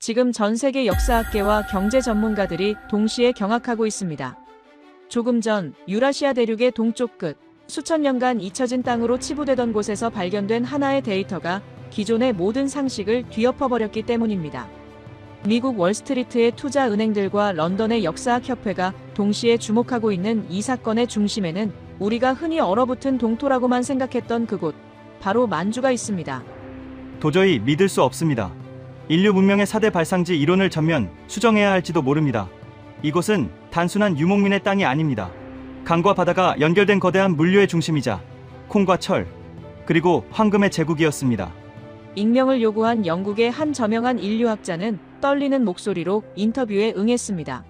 지금 전 세계 역사학계와 경제 전문가들이 동시에 경악하고 있습니다. 조금 전 유라시아 대륙의 동쪽 끝, 수천 년간 잊혀진 땅으로 치부되던 곳에서 발견된 하나의 데이터가 기존의 모든 상식을 뒤엎어버렸기 때문입니다. 미국 월스트리트의 투자 은행들과 런던의 역사학협회가 동시에 주목하고 있는 이 사건의 중심에는 우리가 흔히 얼어붙은 동토라고만 생각했던 그곳, 바로 만주가 있습니다. 도저히 믿을 수 없습니다. 인류 문명의 4대 발상지 이론을 전면 수정해야 할지도 모릅니다. 이곳은 단순한 유목민의 땅이 아닙니다. 강과 바다가 연결된 거대한 물류의 중심이자 콩과 철, 그리고 황금의 제국이었습니다. 익명을 요구한 영국의 한 저명한 인류학자는 떨리는 목소리로 인터뷰에 응했습니다.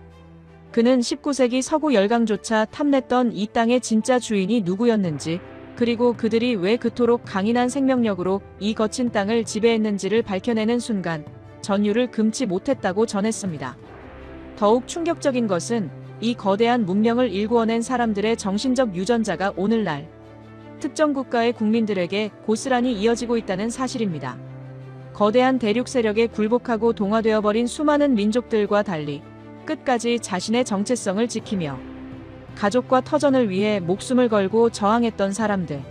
그는 19세기 서구 열강조차 탐냈던 이 땅의 진짜 주인이 누구였는지, 그리고 그들이 왜 그토록 강인한 생명력으로 이 거친 땅을 지배했는지를 밝혀내는 순간 전율을 금치 못했다고 전했습니다. 더욱 충격적인 것은 이 거대한 문명을 일구어낸 사람들의 정신적 유전자가 오늘날 특정 국가의 국민들에게 고스란히 이어지고 있다는 사실입니다. 거대한 대륙 세력에 굴복하고 동화되어 버린 수많은 민족들과 달리 끝까지 자신의 정체성을 지키며 가족과 터전을 위해 목숨을 걸고 저항했던 사람들.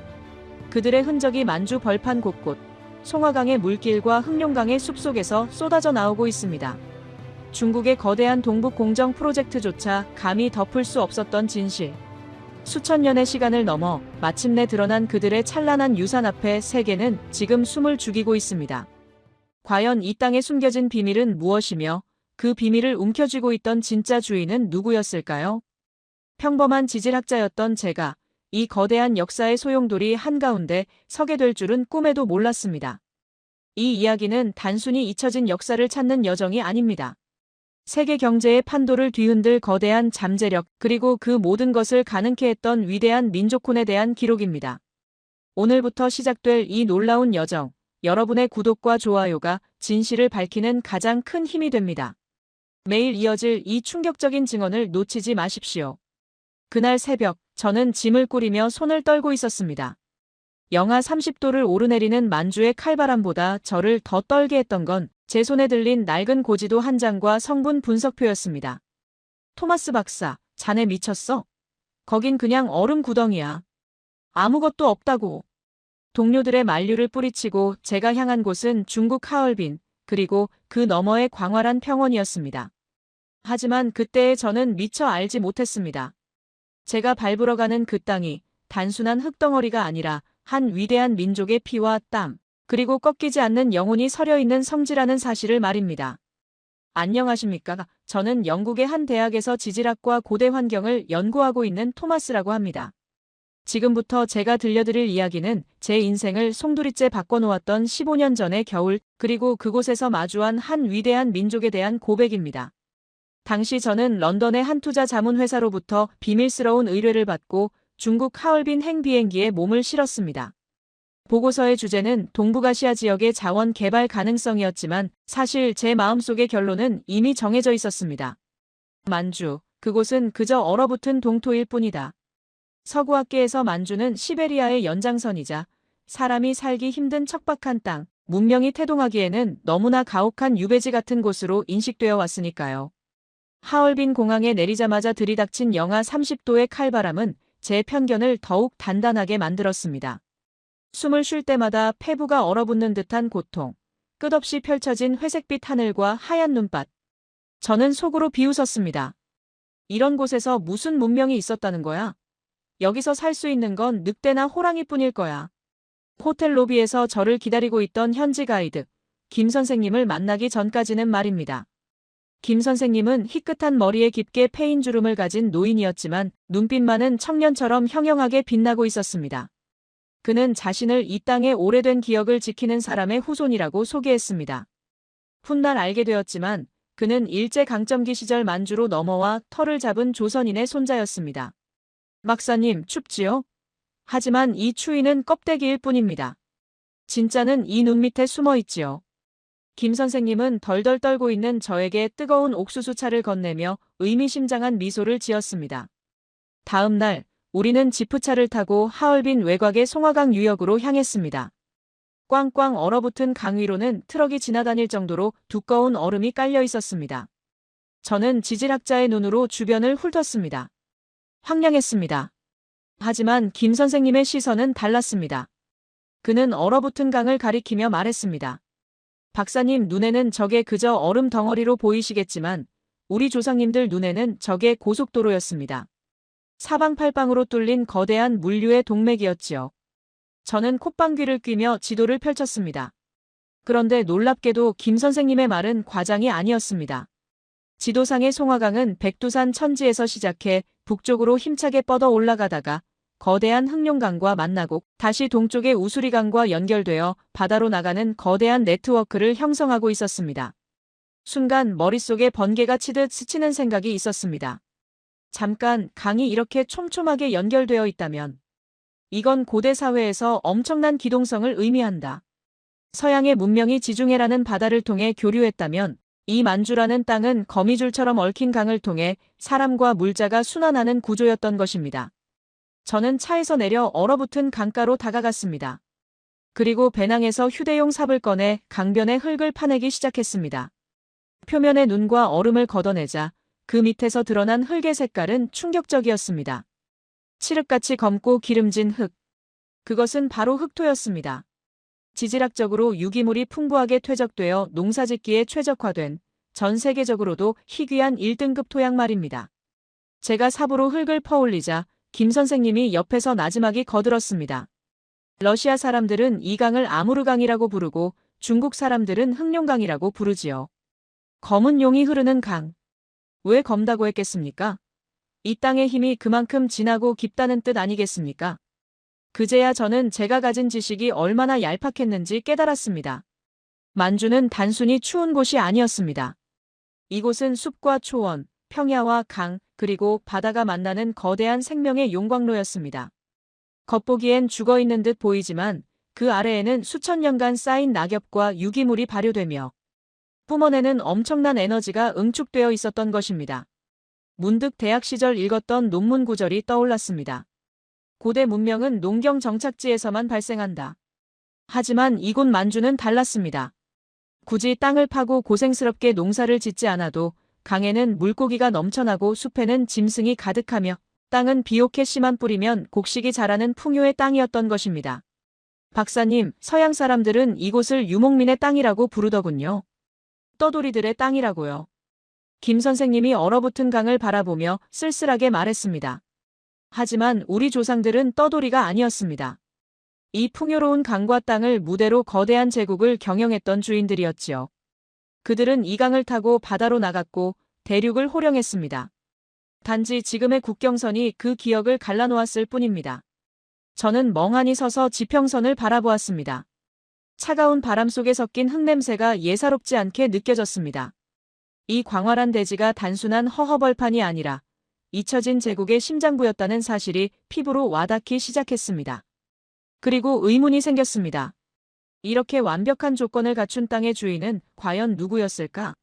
그들의 흔적이 만주 벌판 곳곳, 송화강의 물길과 흑룡강의 숲속에서 쏟아져 나오고 있습니다. 중국의 거대한 동북 공정 프로젝트조차 감히 덮을 수 없었던 진실. 수천 년의 시간을 넘어 마침내 드러난 그들의 찬란한 유산 앞에 세계는 지금 숨을 죽이고 있습니다. 과연 이 땅에 숨겨진 비밀은 무엇이며 그 비밀을 움켜쥐고 있던 진짜 주인은 누구였을까요? 평범한 지질학자였던 제가 이 거대한 역사의 소용돌이 한가운데 서게 될 줄은 꿈에도 몰랐습니다. 이 이야기는 단순히 잊혀진 역사를 찾는 여정이 아닙니다. 세계 경제의 판도를 뒤흔들 거대한 잠재력, 그리고 그 모든 것을 가능케 했던 위대한 민족혼에 대한 기록입니다. 오늘부터 시작될 이 놀라운 여정, 여러분의 구독과 좋아요가 진실을 밝히는 가장 큰 힘이 됩니다. 매일 이어질 이 충격적인 증언을 놓치지 마십시오. 그날 새벽, 저는 짐을 꾸리며 손을 떨고 있었습니다. 영하 30도를 오르내리는 만주의 칼바람보다 저를 더 떨게 했던 건 제 손에 들린 낡은 고지도 한 장과 성분 분석표였습니다. 토마스 박사, 자네 미쳤어? 거긴 그냥 얼음 구덩이야. 아무것도 없다고. 동료들의 만류를 뿌리치고 제가 향한 곳은 중국 하얼빈, 그리고 그 너머의 광활한 평원이었습니다. 하지만 그때의 저는 미처 알지 못했습니다. 제가 밟으러가는 그 땅이 단순한 흙덩어리가 아니라 한 위대한 민족의 피와 땀, 그리고 꺾이지 않는 영혼이 서려있는 성지라는 사실을 말입니다. 안녕하십니까? 저는 영국의 한 대학에서 지질학과 고대 환경을 연구하고 있는 토마스라고 합니다. 지금부터 제가 들려드릴 이야기는 제 인생을 송두리째 바꿔놓았던 15년 전의 겨울, 그리고 그곳에서 마주한 한 위대한 민족에 대한 고백입니다. 당시 저는 런던의 한 투자 자문 회사로부터 비밀스러운 의뢰를 받고 중국 하얼빈 행비행기에 몸을 실었습니다. 보고서의 주제는 동북아시아 지역의 자원 개발 가능성이었지만 사실 제 마음속의 결론은 이미 정해져 있었습니다. 만주, 그곳은 그저 얼어붙은 동토일 뿐이다. 서구학계에서 만주는 시베리아의 연장선이자 사람이 살기 힘든 척박한 땅, 문명이 태동하기에는 너무나 가혹한 유배지 같은 곳으로 인식되어 왔으니까요. 하얼빈 공항에 내리자마자 들이닥친 영하 30도의 칼바람은 제 편견을 더욱 단단하게 만들었습니다. 숨을 쉴 때마다 폐부가 얼어붙는 듯한 고통, 끝없이 펼쳐진 회색빛 하늘과 하얀 눈밭. 저는 속으로 비웃었습니다. 이런 곳에서 무슨 문명이 있었다는 거야? 여기서 살 수 있는 건 늑대나 호랑이뿐일 거야. 호텔 로비에서 저를 기다리고 있던 현지 가이드, 김 선생님을 만나기 전까지는 말입니다. 김 선생님은 희끗한 머리에 깊게 패인 주름을 가진 노인이었지만 눈빛만은 청년처럼 형형하게 빛나고 있었습니다. 그는 자신을 이 땅의 오래된 기억을 지키는 사람의 후손이라고 소개했습니다. 훗날 알게 되었지만 그는 일제강점기 시절 만주로 넘어와 터를 잡은 조선인의 손자였습니다. 박사님, 춥지요? 하지만 이 추위는 껍데기일 뿐입니다. 진짜는 이 눈 밑에 숨어 있지요. 김 선생님은 덜덜 떨고 있는 저에게 뜨거운 옥수수차를 건네며 의미심장한 미소를 지었습니다. 다음 날, 우리는 지프차를 타고 하얼빈 외곽의 송화강 유역으로 향했습니다. 꽝꽝 얼어붙은 강 위로는 트럭이 지나다닐 정도로 두꺼운 얼음이 깔려 있었습니다. 저는 지질학자의 눈으로 주변을 훑었습니다. 황량했습니다. 하지만 김 선생님의 시선은 달랐습니다. 그는 얼어붙은 강을 가리키며 말했습니다. 박사님 눈에는 저게 그저 얼음 덩어리로 보이시겠지만 우리 조상님들 눈에는 저게 고속도로였습니다. 사방팔방으로 뚫린 거대한 물류의 동맥이었지요. 저는 콧방귀를 뀌며 지도를 펼쳤습니다. 그런데 놀랍게도 김 선생님의 말은 과장이 아니었습니다. 지도상의 송화강은 백두산 천지에서 시작해 북쪽으로 힘차게 뻗어 올라가다가 거대한 흑룡강과 만나고 다시 동쪽의 우수리강과 연결되어 바다로 나가는 거대한 네트워크를 형성하고 있었습니다. 순간 머릿속에 번개가 치듯 스치는 생각이 있었습니다. 잠깐 강이 이렇게 촘촘하게 연결되어 있다면 이건 고대 사회에서 엄청난 기동성을 의미한다. 서양의 문명이 지중해라는 바다를 통해 교류했다면 이 만주라는 땅은 거미줄처럼 얽힌 강을 통해 사람과 물자가 순환하는 구조였던 것입니다. 저는 차에서 내려 얼어붙은 강가로 다가갔습니다. 그리고 배낭에서 휴대용 삽을 꺼내 강변의 흙을 파내기 시작했습니다. 표면의 눈과 얼음을 걷어내자 그 밑에서 드러난 흙의 색깔은 충격적이었습니다. 칠흑같이 검고 기름진 흙. 그것은 바로 흑토였습니다. 지질학적으로 유기물이 풍부하게 퇴적되어 농사짓기에 최적화된 전 세계적으로도 희귀한 1등급 토양 말입니다. 제가 삽으로 흙을 퍼올리자 김 선생님이 옆에서 나지막이 거들었습니다. 러시아 사람들은 이 강을 아무르강이라고 부르고 중국 사람들은 흑룡강이라고 부르지요. 검은 용이 흐르는 강. 왜 검다고 했겠습니까? 이 땅의 힘이 그만큼 진하고 깊다는 뜻 아니겠습니까? 그제야 저는 제가 가진 지식이 얼마나 얄팍했는지 깨달았습니다. 만주는 단순히 추운 곳이 아니었습니다. 이곳은 숲과 초원, 평야와 강, 그리고 바다가 만나는 거대한 생명의 용광로였습니다. 겉보기엔 죽어있는 듯 보이지만 그 아래에는 수천 년간 쌓인 낙엽과 유기물이 발효되며 뿜어내는 엄청난 에너지가 응축되어 있었던 것입니다. 문득 대학 시절 읽었던 논문 구절이 떠올랐습니다. 고대 문명은 농경 정착지에서만 발생한다. 하지만 이곳 만주는 달랐습니다. 굳이 땅을 파고 고생스럽게 농사를 짓지 않아도 강에는 물고기가 넘쳐나고 숲에는 짐승이 가득하며 땅은 비옥해 씨만 뿌리면 곡식이 자라는 풍요의 땅이었던 것입니다. 박사님, 서양 사람들은 이곳을 유목민의 땅이라고 부르더군요. 떠돌이들의 땅이라고요. 김 선생님이 얼어붙은 강을 바라보며 쓸쓸하게 말했습니다. 하지만 우리 조상들은 떠돌이가 아니었습니다. 이 풍요로운 강과 땅을 무대로 거대한 제국을 경영했던 주인들이었지요. 그들은 이 강을 타고 바다로 나갔고 대륙을 호령했습니다. 단지 지금의 국경선이 그 기억을 갈라놓았을 뿐입니다. 저는 멍하니 서서 지평선을 바라보았습니다. 차가운 바람 속에 섞인 흙냄새가 예사롭지 않게 느껴졌습니다. 이 광활한 대지가 단순한 허허벌판이 아니라 잊혀진 제국의 심장부였다는 사실이 피부로 와닿기 시작했습니다. 그리고 의문이 생겼습니다. 이렇게 완벽한 조건을 갖춘 땅의 주인은 과연 누구였을까?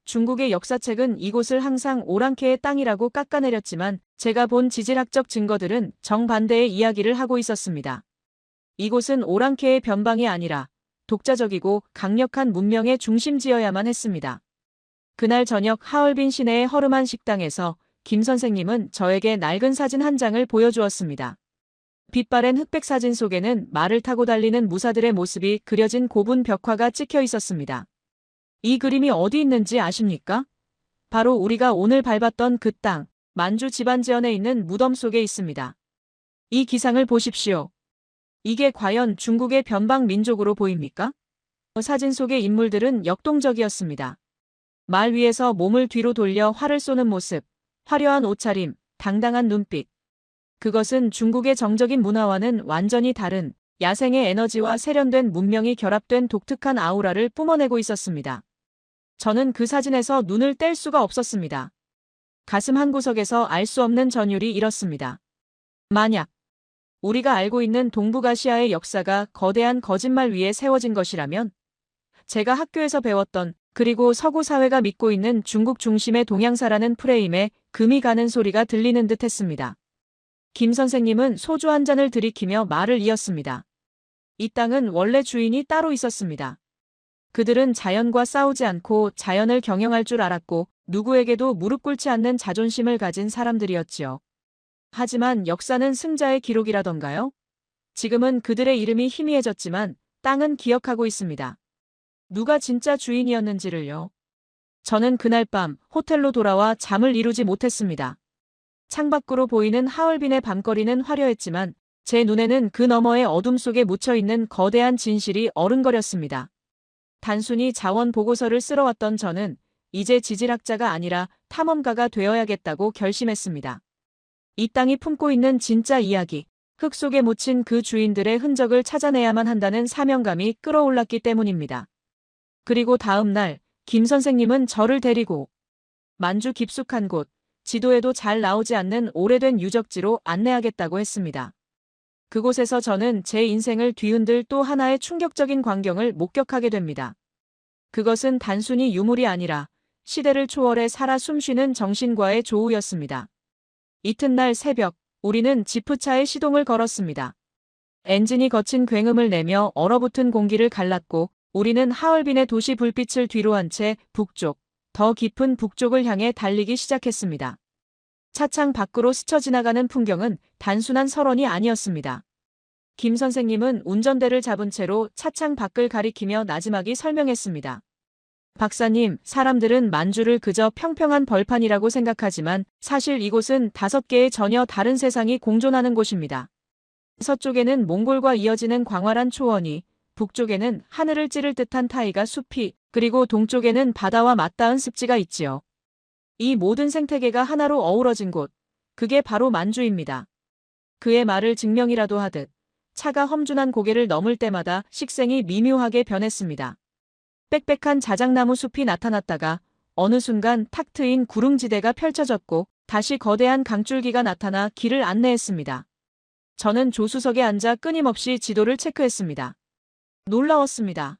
중국의 역사책은 이곳을 항상 오랑캐의 땅이라고 깎아내렸지만 제가 본 지질학적 증거들은 정반대의 이야기를 하고 있었습니다. 이곳은 오랑캐의 변방이 아니라 독자적이고 강력한 문명의 중심지여야만 했습니다. 그날 저녁 하얼빈 시내의 허름한 식당에서 김 선생님은 저에게 낡은 사진 한 장을 보여주었습니다. 빛바랜 흑백 사진 속에는 말을 타고 달리는 무사들의 모습이 그려진 고분 벽화가 찍혀 있었습니다. 이 그림이 어디 있는지 아십니까? 바로 우리가 오늘 밟았던 그 땅, 만주 지반지연에 있는 무덤 속에 있습니다. 이 기상을 보십시오. 이게 과연 중국의 변방 민족으로 보입니까? 사진 속의 인물들은 역동적이었습니다. 말 위에서 몸을 뒤로 돌려 활을 쏘는 모습, 화려한 옷차림, 당당한 눈빛. 그것은 중국의 정적인 문화와는 완전히 다른 야생의 에너지와 세련된 문명이 결합된 독특한 아우라를 뿜어내고 있었습니다. 저는 그 사진에서 눈을 뗄 수가 없었습니다. 가슴 한구석에서 알 수 없는 전율이 일었습니다. 만약 우리가 알고 있는 동북아시아의 역사가 거대한 거짓말 위에 세워진 것이라면 제가 학교에서 배웠던 그리고 서구 사회가 믿고 있는 중국 중심의 동양사라는 프레임에 금이 가는 소리가 들리는 듯 했습니다. 김 선생님은 소주 한 잔을 들이키며 말을 이었습니다. 이 땅은 원래 주인이 따로 있었습니다. 그들은 자연과 싸우지 않고 자연을 경영할 줄 알았고 누구에게도 무릎 꿇지 않는 자존심을 가진 사람들이었지요. 하지만 역사는 승자의 기록이라던가요? 지금은 그들의 이름이 희미해졌지만 땅은 기억하고 있습니다. 누가 진짜 주인이었는지를요. 저는 그날 밤 호텔로 돌아와 잠을 이루지 못했습니다. 창밖으로 보이는 하얼빈의 밤거리는 화려했지만 제 눈에는 그 너머의 어둠 속에 묻혀있는 거대한 진실이 어른거렸습니다. 단순히 자원 보고서를 쓸어왔던 저는 이제 지질학자가 아니라 탐험가가 되어야겠다고 결심했습니다. 이 땅이 품고 있는 진짜 이야기, 흙 속에 묻힌 그 주인들의 흔적을 찾아내야만 한다는 사명감이 끌어올랐기 때문입니다. 그리고 다음 날 김 선생님은 저를 데리고 만주 깊숙한 곳, 지도에도 잘 나오지 않는 오래된 유적지로 안내하겠다고 했습니다. 그곳에서 저는 제 인생을 뒤흔들 또 하나의 충격적인 광경을 목격하게 됩니다. 그것은 단순히 유물이 아니라 시대를 초월해 살아 숨쉬는 정신과의 조우였습니다. 이튿날 새벽, 우리는 지프차에 시동을 걸었습니다. 엔진이 거친 굉음을 내며 얼어붙은 공기를 갈랐고 우리는 하얼빈의 도시 불빛을 뒤로 한 채 북쪽, 더 깊은 북쪽을 향해 달리기 시작했습니다. 차창 밖으로 스쳐 지나가는 풍경은 단순한 설원이 아니었습니다. 김 선생님은 운전대를 잡은 채로 차창 밖을 가리키며 나지막이 설명했습니다. 박사님, 사람들은 만주를 그저 평평한 벌판이라고 생각하지만 사실 이곳은 5개의 전혀 다른 세상이 공존하는 곳입니다. 서쪽에는 몽골과 이어지는 광활한 초원이, 북쪽에는 하늘을 찌를 듯한 타이가 숲이, 그리고 동쪽에는 바다와 맞닿은 습지가 있지요. 이 모든 생태계가 하나로 어우러진 곳, 그게 바로 만주입니다. 그의 말을 증명이라도 하듯 차가 험준한 고개를 넘을 때마다 식생이 미묘하게 변했습니다. 빽빽한 자작나무 숲이 나타났다가 어느 순간 탁 트인 구릉지대가 펼쳐졌고 다시 거대한 강줄기가 나타나 길을 안내했습니다. 저는 조수석에 앉아 끊임없이 지도를 체크했습니다. 놀라웠습니다.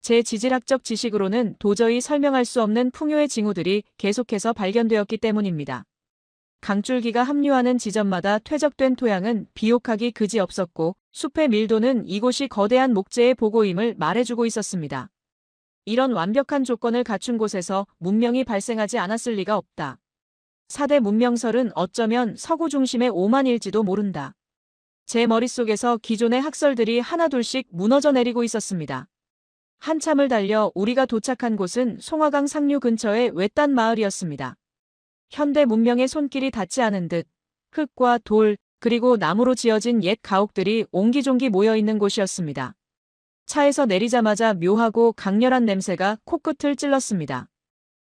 제 지질학적 지식으로는 도저히 설명할 수 없는 풍요의 징후들이 계속해서 발견되었기 때문입니다. 강줄기가 합류하는 지점마다 퇴적된 토양은 비옥하기 그지없었고 숲의 밀도는 이곳이 거대한 목재의 보고임을 말해주고 있었습니다. 이런 완벽한 조건을 갖춘 곳에서 문명이 발생하지 않았을 리가 없다. 4대 문명설은 어쩌면 서구 중심의 오만일지도 모른다. 제 머릿속에서 기존의 학설들이 하나둘씩 무너져 내리고 있었습니다. 한참을 달려 우리가 도착한 곳은 송화강 상류 근처의 외딴 마을이었습니다. 현대 문명의 손길이 닿지 않은 듯 흙과 돌, 그리고 나무로 지어진 옛 가옥들이 옹기종기 모여있는 곳이었습니다. 차에서 내리자마자 묘하고 강렬한 냄새가 코끝을 찔렀습니다.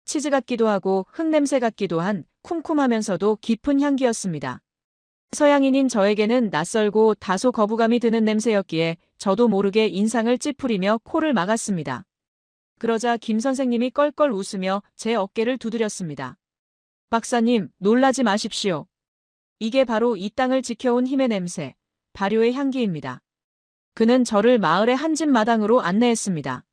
치즈 같기도 하고 흙 냄새 같기도 한 쿰쿰하면서도 깊은 향기였습니다. 서양인인 저에게는 낯설고 다소 거부감이 드는 냄새였기에 저도 모르게 인상을 찌푸리며 코를 막았습니다. 그러자 김 선생님이 껄껄 웃으며 제 어깨를 두드렸습니다. 박사님, 놀라지 마십시오. 이게 바로 이 땅을 지켜온 힘의 냄새, 발효의 향기입니다. 그는 저를 마을의 한 집 마당으로 안내했습니다.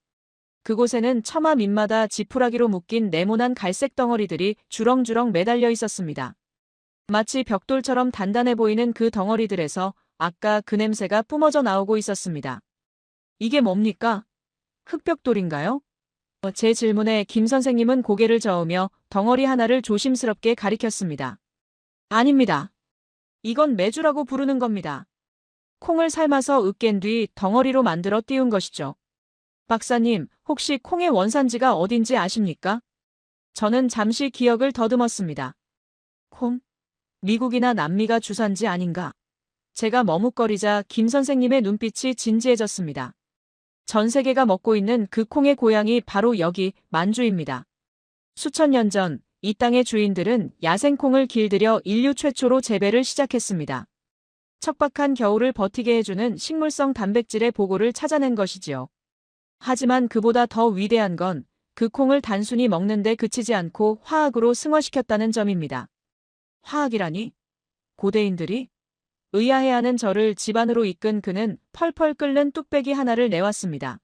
그곳에는 처마 밑마다 지푸라기로 묶인 네모난 갈색 덩어리들이 주렁주렁 매달려 있었습니다. 마치 벽돌처럼 단단해 보이는 그 덩어리들에서 아까 그 냄새가 뿜어져 나오고 있었습니다. 이게 뭡니까? 흙벽돌인가요? 제 질문에 김 선생님은 고개를 저으며 덩어리 하나를 조심스럽게 가리켰습니다. 아닙니다. 이건 메주라고 부르는 겁니다. 콩을 삶아서 으깬 뒤 덩어리로 만들어 띄운 것이죠. 박사님, 혹시 콩의 원산지가 어딘지 아십니까? 저는 잠시 기억을 더듬었습니다. 콩? 미국이나 남미가 주산지 아닌가? 제가 머뭇거리자 김 선생님의 눈빛이 진지해졌습니다. 전 세계가 먹고 있는 그 콩의 고향이 바로 여기 만주입니다. 수천 년 전 이 땅의 주인들은 야생콩을 길들여 인류 최초로 재배를 시작했습니다. 척박한 겨울을 버티게 해주는 식물성 단백질의 보고를 찾아낸 것이지요. 하지만 그보다 더 위대한 건 그 콩을 단순히 먹는 데 그치지 않고 화학으로 승화시켰다는 점입니다. 화학이라니? 고대인들이? 의아해하는 저를 집 안으로 이끈 그는 펄펄 끓는 뚝배기 하나를 내왔습니다.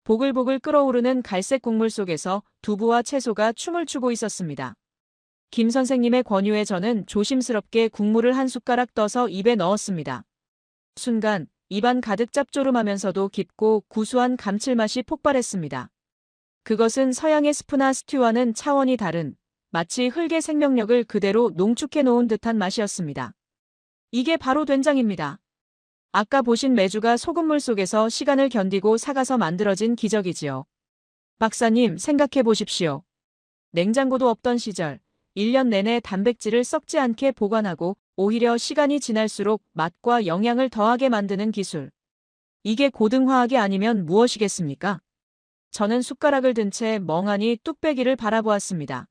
보글보글 끓어오르는 갈색 국물 속에서 두부와 채소가 춤을 추고 있었습니다. 김 선생님의 권유에 저는 조심스럽게 국물을 한 숟가락 떠서 입에 넣었습니다. 순간 입안 가득 짭조름하면서도 깊고 구수한 감칠맛이 폭발했습니다. 그것은 서양의 스프나 스튜와는 차원이 다른 마치 흙의 생명력을 그대로 농축해 놓은 듯한 맛이었습니다. 이게 바로 된장입니다. 아까 보신 메주가 소금물 속에서 시간을 견디고 삭아서 만들어진 기적이지요. 박사님, 생각해 보십시오. 냉장고도 없던 시절, 1년 내내 단백질을 썩지 않게 보관하고 오히려 시간이 지날수록 맛과 영양을 더하게 만드는 기술. 이게 고등화학이 아니면 무엇이겠습니까? 저는 숟가락을 든 채 멍하니 뚝배기를 바라보았습니다.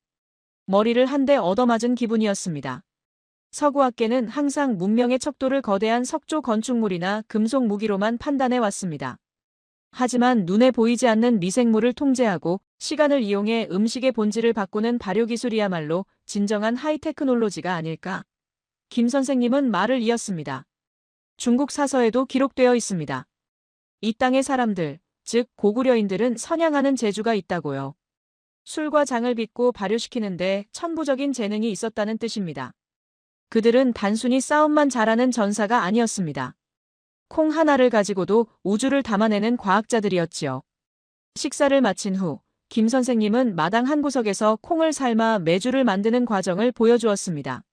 머리를 한 대 얻어맞은 기분이었습니다. 서구학계는 항상 문명의 척도를 거대한 석조 건축물이나 금속 무기로만 판단해 왔습니다. 하지만 눈에 보이지 않는 미생물을 통제하고 시간을 이용해 음식의 본질을 바꾸는 발효기술이야말로 진정한 하이테크놀로지가 아닐까. 김 선생님은 말을 이었습니다. 중국 사서에도 기록되어 있습니다. 이 땅의 사람들, 즉 고구려인들은 선양하는 재주가 있다고요. 술과 장을 빚고 발효시키는데 천부적인 재능이 있었다는 뜻입니다. 그들은 단순히 싸움만 잘하는 전사가 아니었습니다. 콩 하나를 가지고도 우주를 담아내는 과학자들이었지요. 식사를 마친 후 김 선생님은 마당 한 구석에서 콩을 삶아 메주를 만드는 과정을 보여주었습니다.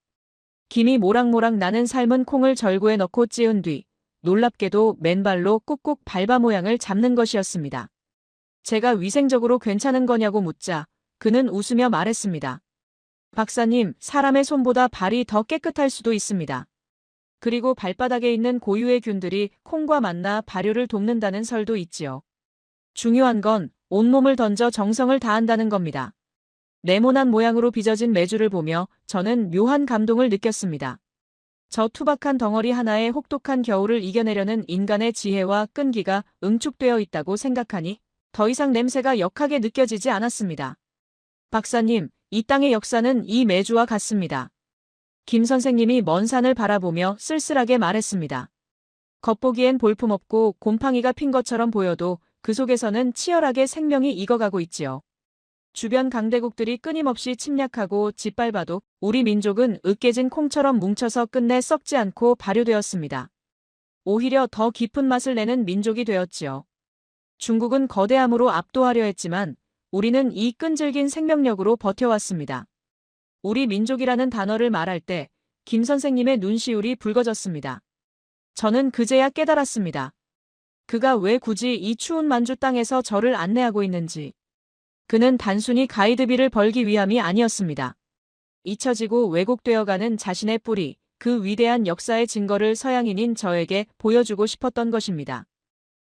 김이 모락모락 나는 삶은 콩을 절구에 넣고 찌은 뒤 놀랍게도 맨발로 꾹꾹 밟아 모양을 잡는 것이었습니다. 제가 위생적으로 괜찮은 거냐고 묻자 그는 웃으며 말했습니다. 박사님, 사람의 손보다 발이 더 깨끗할 수도 있습니다. 그리고 발바닥에 있는 고유의 균들이 콩과 만나 발효를 돕는다는 설도 있지요. 중요한 건 온몸을 던져 정성을 다한다는 겁니다. 네모난 모양으로 빚어진 메주를 보며 저는 묘한 감동을 느꼈습니다. 저 투박한 덩어리 하나에 혹독한 겨울을 이겨내려는 인간의 지혜와 끈기가 응축되어 있다고 생각하니 더 이상 냄새가 역하게 느껴지지 않았습니다. 박사님, 이 땅의 역사는 이 메주와 같습니다. 김 선생님이 먼 산을 바라보며 쓸쓸하게 말했습니다. 겉보기엔 볼품없고 곰팡이가 핀 것처럼 보여도 그 속에서는 치열하게 생명이 익어가고 있지요. 주변 강대국들이 끊임없이 침략하고 짓밟아도 우리 민족은 으깨진 콩처럼 뭉쳐서 끝내 썩지 않고 발효되었습니다. 오히려 더 깊은 맛을 내는 민족이 되었지요. 중국은 거대함으로 압도하려 했지만 우리는 이 끈질긴 생명력으로 버텨왔습니다. 우리 민족이라는 단어를 말할 때 김 선생님의 눈시울이 붉어졌습니다. 저는 그제야 깨달았습니다. 그가 왜 굳이 이 추운 만주 땅에서 저를 안내하고 있는지. 그는 단순히 가이드비를 벌기 위함이 아니었습니다. 잊혀지고 왜곡되어가는 자신의 뿌리, 그 위대한 역사의 증거를 서양인인 저에게 보여주고 싶었던 것입니다.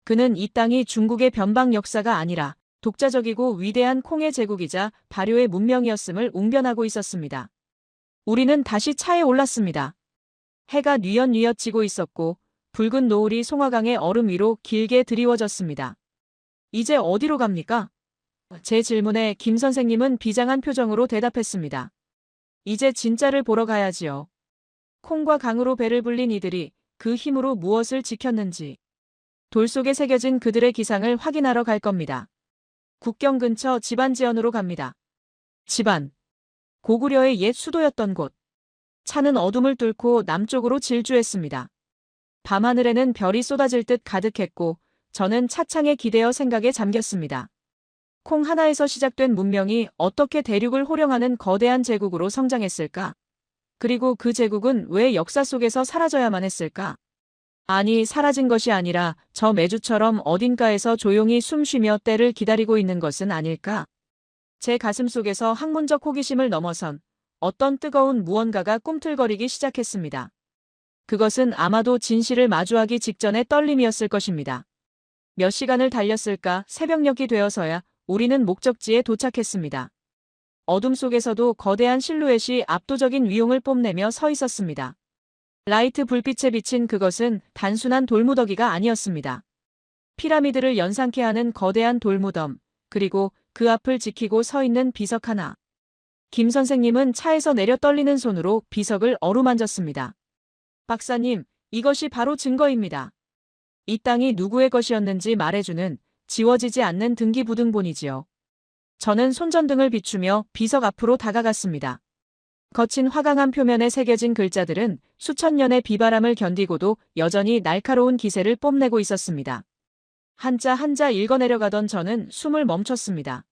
그는 이 땅이 중국의 변방 역사가 아니라 독자적이고 위대한 콩의 제국이자 발효의 문명이었음을 웅변하고 있었습니다. 우리는 다시 차에 올랐습니다. 해가 뉘엿뉘엿 지고 있었고 붉은 노을이 송화강의 얼음 위로 길게 드리워졌습니다. 이제 어디로 갑니까? 제 질문에 김 선생님은 비장한 표정으로 대답했습니다. 이제 진짜를 보러 가야지요. 콩과 강으로 배를 불린 이들이 그 힘으로 무엇을 지켰는지 돌 속에 새겨진 그들의 기상을 확인하러 갈 겁니다. 국경 근처 지반지연으로 갑니다. 지반. 고구려의 옛 수도였던 곳. 차는 어둠을 뚫고 남쪽으로 질주했습니다. 밤하늘에는 별이 쏟아질 듯 가득했고 저는 차창에 기대어 생각에 잠겼습니다. 콩 하나에서 시작된 문명이 어떻게 대륙을 호령하는 거대한 제국으로 성장했을까? 그리고 그 제국은 왜 역사 속에서 사라져야만 했을까? 아니, 사라진 것이 아니라 저 메주처럼 어딘가에서 조용히 숨쉬며 때를 기다리고 있는 것은 아닐까? 제 가슴 속에서 학문적 호기심을 넘어선 어떤 뜨거운 무언가가 꿈틀거리기 시작했습니다. 그것은 아마도 진실을 마주하기 직전의 떨림이었을 것입니다. 몇 시간을 달렸을까? 새벽녘이 되어서야 우리는 목적지에 도착했습니다. 어둠 속에서도 거대한 실루엣이 압도적인 위용을 뽐내며 서 있었습니다. 라이트 불빛에 비친 그것은 단순한 돌무더기가 아니었습니다. 피라미드를 연상케 하는 거대한 돌무덤, 그리고 그 앞을 지키고 서 있는 비석 하나. 김 선생님은 차에서 내려 떨리는 손으로 비석을 어루만졌습니다. 박사님, 이것이 바로 증거입니다. 이 땅이 누구의 것이었는지 말해주는 지워지지 않는 등기부등본이지요. 저는 손전등을 비추며 비석 앞으로 다가갔습니다. 거친 화강암 표면에 새겨진 글자들은 수천 년의 비바람을 견디고도 여전히 날카로운 기세를 뽐내고 있었습니다. 한자 한자 읽어내려가던 저는 숨을 멈췄습니다.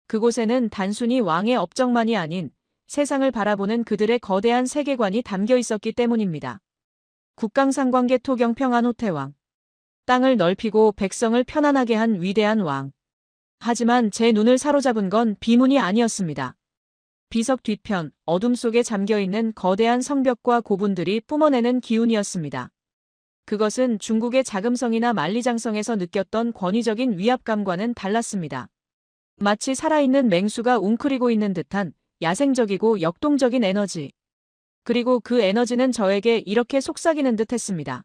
그곳에는 단순히 왕의 업적만이 아닌 세상을 바라보는 그들의 거대한 세계관이 담겨 있었기 때문입니다. 국강상관계 토경 평안호태왕. 땅을 넓히고 백성을 편안하게 한 위대한 왕. 하지만 제 눈을 사로잡은 건 비문이 아니었습니다. 비석 뒤편, 어둠 속에 잠겨있는 거대한 성벽과 고분들이 뿜어내는 기운이었습니다. 그것은 중국의 자금성이나 만리장성에서 느꼈던 권위적인 위압감과는 달랐습니다. 마치 살아있는 맹수가 웅크리고 있는 듯한 야생적이고 역동적인 에너지. 그리고 그 에너지는 저에게 이렇게 속삭이는 듯 했습니다.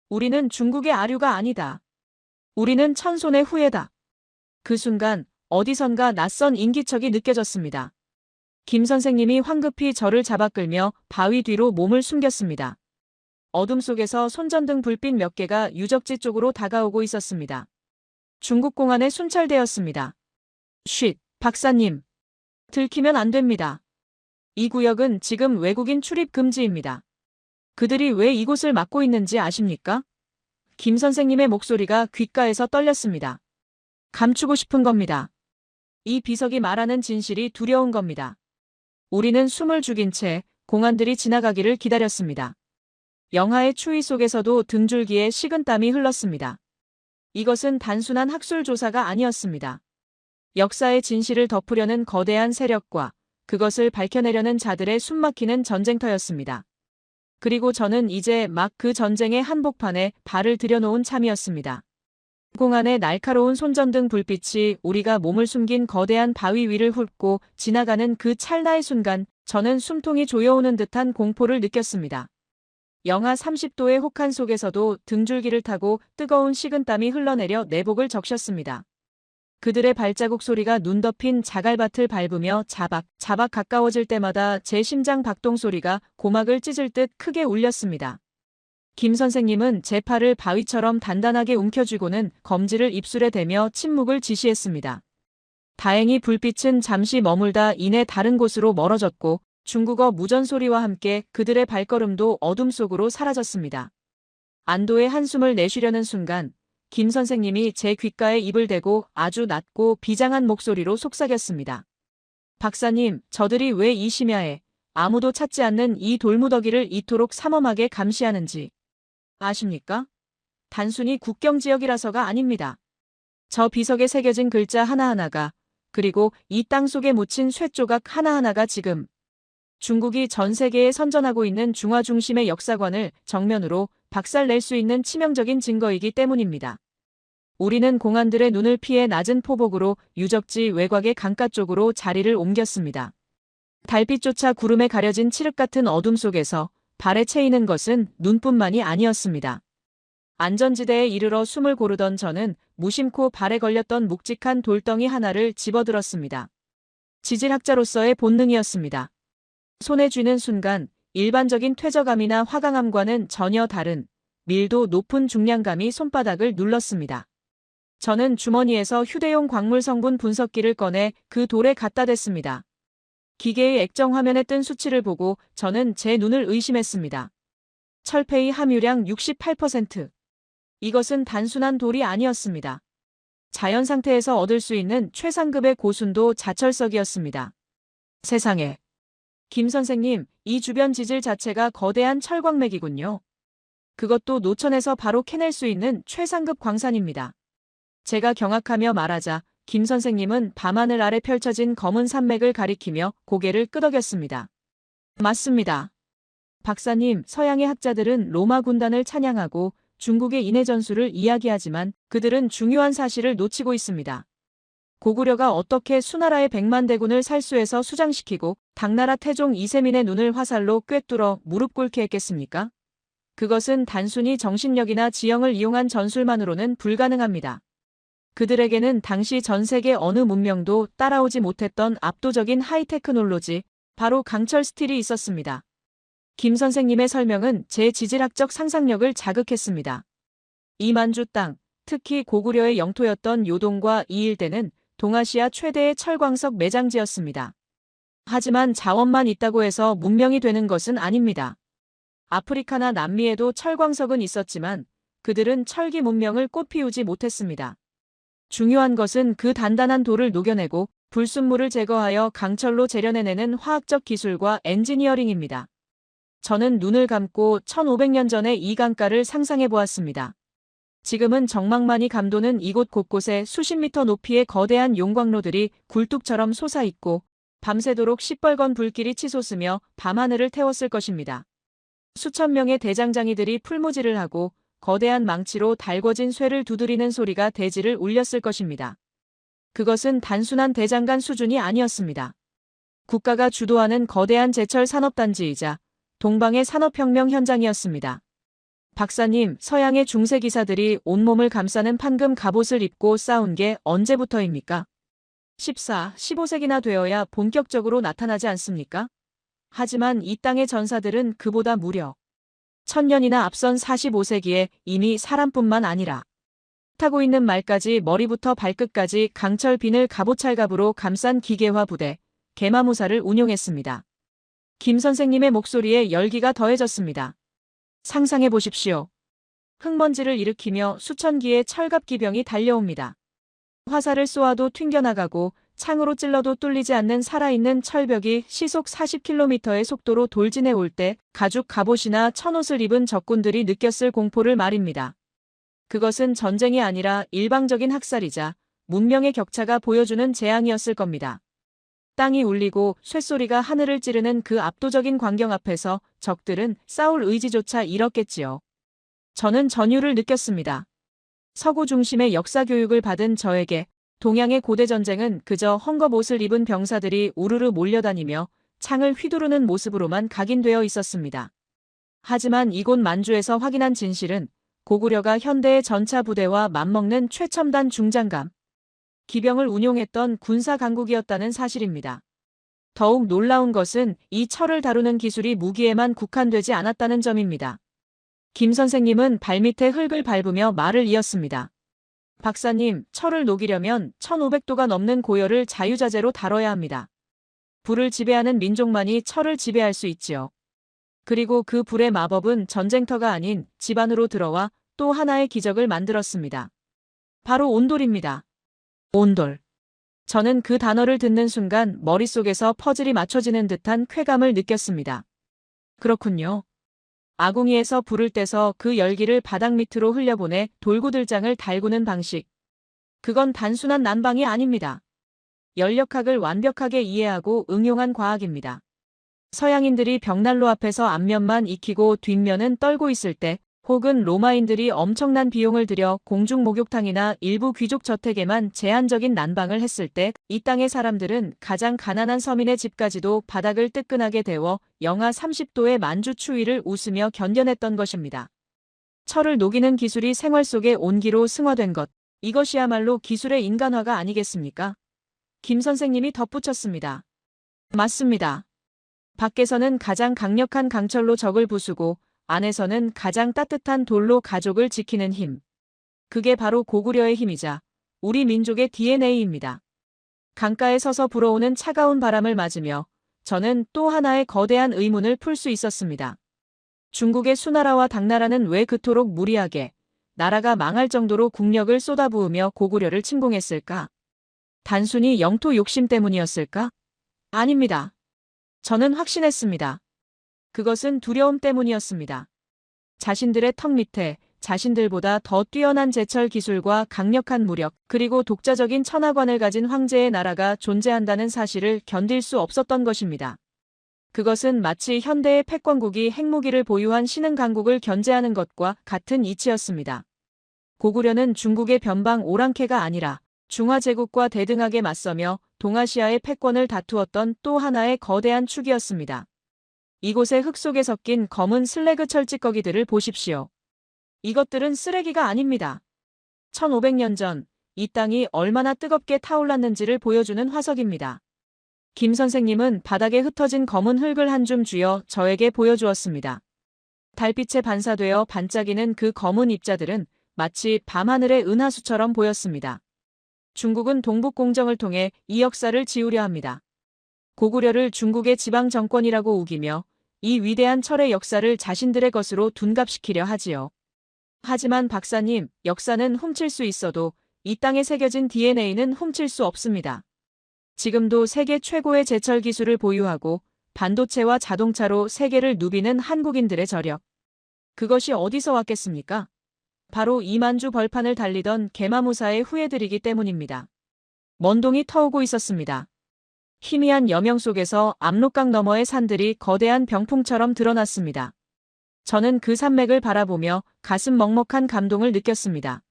우리는 중국의 아류가 아니다. 우리는 천손의 후예다. 그 순간 어디선가 낯선 인기척이 느껴졌습니다. 김 선생님이 황급히 저를 잡아 끌며 바위 뒤로 몸을 숨겼습니다. 어둠 속에서 손전등 불빛 몇 개가 유적지 쪽으로 다가오고 있었습니다. 중국 공안에 순찰되었습니다. 쉿, 박사님. 들키면 안 됩니다. 이 구역은 지금 외국인 출입 금지입니다. 그들이 왜 이곳을 막고 있는지 아십니까? 김 선생님의 목소리가 귓가에서 떨렸습니다. 감추고 싶은 겁니다. 이 비석이 말하는 진실이 두려운 겁니다. 우리는 숨을 죽인 채 공안들이 지나가기를 기다렸습니다. 영하의 추위 속에서도 등줄기에 식은땀이 흘렀습니다. 이것은 단순한 학술 조사가 아니었습니다. 역사의 진실을 덮으려는 거대한 세력과 그것을 밝혀내려는 자들의 숨막히는 전쟁터였습니다. 그리고 저는 이제 막 그 전쟁의 한복판에 발을 들여놓은 참이었습니다. 공안의 날카로운 손전등 불빛이 우리가 몸을 숨긴 거대한 바위 위를 훑고 지나가는 그 찰나의 순간 저는 숨통이 조여오는 듯한 공포를 느꼈습니다. 영하 30도의 혹한 속에서도 등줄기를 타고 뜨거운 식은땀이 흘러내려 내복을 적셨습니다. 그들의 발자국 소리가 눈 덮인 자갈밭을 밟으며 자박 가까워질 때마다 제 심장 박동 소리가 고막을 찢을 듯 크게 울렸습니다. 김 선생님은 제 팔을 바위처럼 단단하게 움켜쥐고는 검지를 입술에 대며 침묵을 지시했습니다. 다행히 불빛은 잠시 머물다 이내 다른 곳으로 멀어졌고 중국어 무전소리와 함께 그들의 발걸음도 어둠 속으로 사라졌습니다. 안도의 한숨을 내쉬려는 순간 김 선생님이 제 귓가에 입을 대고 아주 낮고 비장한 목소리로 속삭였습니다. 박사님, 저들이 왜 이 심야에 아무도 찾지 않는 이 돌무더기를 이토록 삼엄하게 감시하는지 아십니까? 단순히 국경지역이라서가 아닙니다. 저 비석에 새겨진 글자 하나하나가 그리고 이 땅 속에 묻힌 쇠조각 하나하나가 지금 중국이 전 세계에 선전하고 있는 중화 중심의 역사관을 정면으로 박살낼 수 있는 치명적인 증거이기 때문입니다. 우리는 공안들의 눈을 피해 낮은 포복으로 유적지 외곽의 강가 쪽으로 자리를 옮겼습니다. 달빛조차 구름에 가려진 칠흑 같은 어둠 속에서 발에 채이는 것은 눈뿐만이 아니었습니다. 안전지대에 이르러 숨을 고르던 저는 무심코 발에 걸렸던 묵직한 돌덩이 하나를 집어들었습니다. 지질학자로서의 본능이었습니다. 손에 쥐는 순간 일반적인 퇴적감이나 화강암과는 전혀 다른 밀도 높은 중량감이 손바닥을 눌렀습니다. 저는 주머니에서 휴대용 광물 성분 분석기를 꺼내 그 돌에 갖다 댔습니다. 기계의 액정 화면에 뜬 수치를 보고 저는 제 눈을 의심했습니다. 철폐의 함유량 68%. 이것은 단순한 돌이 아니었습니다. 자연 상태에서 얻을 수 있는 최상급의 고순도 자철석이었습니다. 세상에. 김 선생님, 이 주변 지질 자체가 거대한 철광맥이군요. 그것도 노천에서 바로 캐낼 수 있는 최상급 광산입니다. 제가 경악하며 말하자 김 선생님은 밤하늘 아래 펼쳐진 검은 산맥을 가리키며 고개를 끄덕였습니다. 맞습니다. 박사님, 서양의 학자들은 로마 군단을 찬양하고 중국의 인해 전술을 이야기하지만 그들은 중요한 사실을 놓치고 있습니다. 고구려가 어떻게 수나라의 100만 대군을 살수해서 수장시키고 당나라 태종 이세민의 눈을 화살로 꿰뚫어 무릎 꿇게 했겠습니까? 그것은 단순히 정신력이나 지형을 이용한 전술만으로는 불가능합니다. 그들에게는 당시 전 세계 어느 문명도 따라오지 못했던 압도적인 하이테크놀로지, 바로 강철 스틸이 있었습니다. 김 선생님의 설명은 제 지질학적 상상력을 자극했습니다. 이 만주 땅, 특히 고구려의 영토였던 요동과 이 일대는 동아시아 최대의 철광석 매장지였습니다. 하지만 자원만 있다고 해서 문명이 되는 것은 아닙니다. 아프리카나 남미에도 철광석은 있었지만 그들은 철기 문명을 꽃피우지 못했습니다. 중요한 것은 그 단단한 돌을 녹여내고 불순물을 제거하여 강철로 재련해내는 화학적 기술과 엔지니어링입니다. 저는 눈을 감고 1500년 전의 이 강가를 상상해 보았습니다. 지금은 정막만이 감도는 이곳 곳곳에 수십 미터 높이의 거대한 용광로들이 굴뚝처럼 솟아있고 밤새도록 시뻘건 불길이 치솟으며 밤하늘을 태웠을 것입니다. 수천 명의 대장장이들이 풀무지를 하고 거대한 망치로 달궈진 쇠를 두드리는 소리가 대지를 울렸을 것입니다. 그것은 단순한 대장간 수준이 아니었습니다. 국가가 주도하는 거대한 제철 산업단지이자 동방의 산업혁명 현장이었습니다. 박사님, 서양의 중세 기사들이 온몸을 감싸는 판금 갑옷을 입고 싸운 게 언제부터입니까? 14, 15세기나 되어야 본격적으로 나타나지 않습니까? 하지만 이 땅의 전사들은 그보다 무려 1000년이나 앞선 45세기에 이미 사람뿐만 아니라 타고 있는 말까지 머리부터 발끝까지 강철 비늘 갑옷찰갑으로 감싼 기계화 부대, 개마무사를 운용했습니다. 김 선생님의 목소리에 열기가 더해졌습니다. 상상해 보십시오. 흙먼지를 일으키며 수천 기의 철갑 기병이 달려옵니다. 화살을 쏘아도 튕겨나가고 창으로 찔러도 뚫리지 않는 살아있는 철벽이 시속 40km의 속도로 돌진해 올 때 가죽 갑옷이나 천옷을 입은 적군들이 느꼈을 공포를 말입니다. 그것은 전쟁이 아니라 일방적인 학살이자 문명의 격차가 보여주는 재앙이었을 겁니다. 땅이 울리고 쇳소리가 하늘을 찌르는 그 압도적인 광경 앞에서 적들은 싸울 의지조차 잃었겠지요. 저는 전율을 느꼈습니다. 서구 중심의 역사 교육을 받은 저에게 동양의 고대 전쟁은 그저 헝겊옷을 입은 병사들이 우르르 몰려다니며 창을 휘두르는 모습으로만 각인되어 있었습니다. 하지만 이곳 만주에서 확인한 진실은 고구려가 현대의 전차 부대와 맞먹는 최첨단 중장감, 기병을 운용했던 군사 강국이었다는 사실입니다. 더욱 놀라운 것은 이 철을 다루는 기술이 무기에만 국한되지 않았다는 점입니다. 김 선생님은 발밑에 흙을 밟으며 말을 이었습니다. 박사님, 철을 녹이려면 1500도가 넘는 고열을 자유자재로 다뤄야 합니다. 불을 지배하는 민족만이 철을 지배할 수 있지요. 그리고 그 불의 마법은 전쟁터가 아닌 집 안으로 들어와 또 하나의 기적을 만들었습니다. 바로 온돌입니다. 온돌. 저는 그 단어를 듣는 순간 머릿속에서 퍼즐이 맞춰지는 듯한 쾌감을 느꼈습니다. 그렇군요. 아궁이에서 불을 떼서 그 열기를 바닥 밑으로 흘려보내 돌고들장을 달구는 방식. 그건 단순한 난방이 아닙니다. 연력학을 완벽하게 이해하고 응용한 과학입니다. 서양인들이 벽난로 앞에서 앞면만 익히고 뒷면은 떨고 있을 때, 혹은 로마인들이 엄청난 비용을 들여 공중 목욕탕이나 일부 귀족 저택에만 제한적인 난방을 했을 때, 이 땅의 사람들은 가장 가난한 서민의 집까지도 바닥을 뜨끈하게 데워 영하 30도의 만주 추위를 웃으며 견뎌냈던 것입니다. 철을 녹이는 기술이 생활 속의 온기로 승화된 것, 이것이야말로 기술의 인간화가 아니겠습니까? 김 선생님이 덧붙였습니다. 맞습니다. 밖에서는 가장 강력한 강철로 적을 부수고 안에서는 가장 따뜻한 돌로 가족을 지키는 힘. 그게 바로 고구려의 힘이자 우리 민족의 DNA입니다. 강가에 서서 불어오는 차가운 바람을 맞으며 저는 또 하나의 거대한 의문을 풀 수 있었습니다. 중국의 수나라와 당나라는 왜 그토록 무리하게 나라가 망할 정도로 국력을 쏟아부으며 고구려를 침공했을까? 단순히 영토 욕심 때문이었을까? 아닙니다. 저는 확신했습니다. 그것은 두려움 때문이었습니다. 자신들의 턱 밑에 자신들보다 더 뛰어난 제철 기술과 강력한 무력, 그리고 독자적인 천하관을 가진 황제의 나라가 존재한다는 사실을 견딜 수 없었던 것입니다. 그것은 마치 현대의 패권국이 핵무기를 보유한 신흥 강국을 견제하는 것과 같은 이치였습니다. 고구려는 중국의 변방 오랑캐가 아니라 중화제국과 대등하게 맞서며 동아시아의 패권을 다투었던 또 하나의 거대한 축이었습니다. 이곳의 흙 속에 섞인 검은 슬래그 철직거기들을 보십시오. 이것들은 쓰레기가 아닙니다. 1500년 전 이 땅이 얼마나 뜨겁게 타올랐는지를 보여주는 화석입니다. 김 선생님은 바닥에 흩어진 검은 흙을 한 줌 쥐어 저에게 보여주었습니다. 달빛에 반사되어 반짝이는 그 검은 입자들은 마치 밤하늘의 은하수처럼 보였습니다. 중국은 동북공정을 통해 이 역사를 지우려 합니다. 고구려를 중국의 지방 정권이라고 우기며 이 위대한 철의 역사를 자신들의 것으로 둔갑시키려 하지요. 하지만 박사님, 역사는 훔칠 수 있어도 이 땅에 새겨진 DNA는 훔칠 수 없습니다. 지금도 세계 최고의 제철 기술을 보유하고 반도체와 자동차로 세계를 누비는 한국인들의 저력. 그것이 어디서 왔겠습니까? 바로 이만주 벌판을 달리던 개마무사의 후예들이기 때문입니다. 먼동이 터오고 있었습니다. 희미한 여명 속에서 압록강 너머의 산들이 거대한 병풍처럼 드러났습니다. 저는 그 산맥을 바라보며 가슴 먹먹한 감동을 느꼈습니다.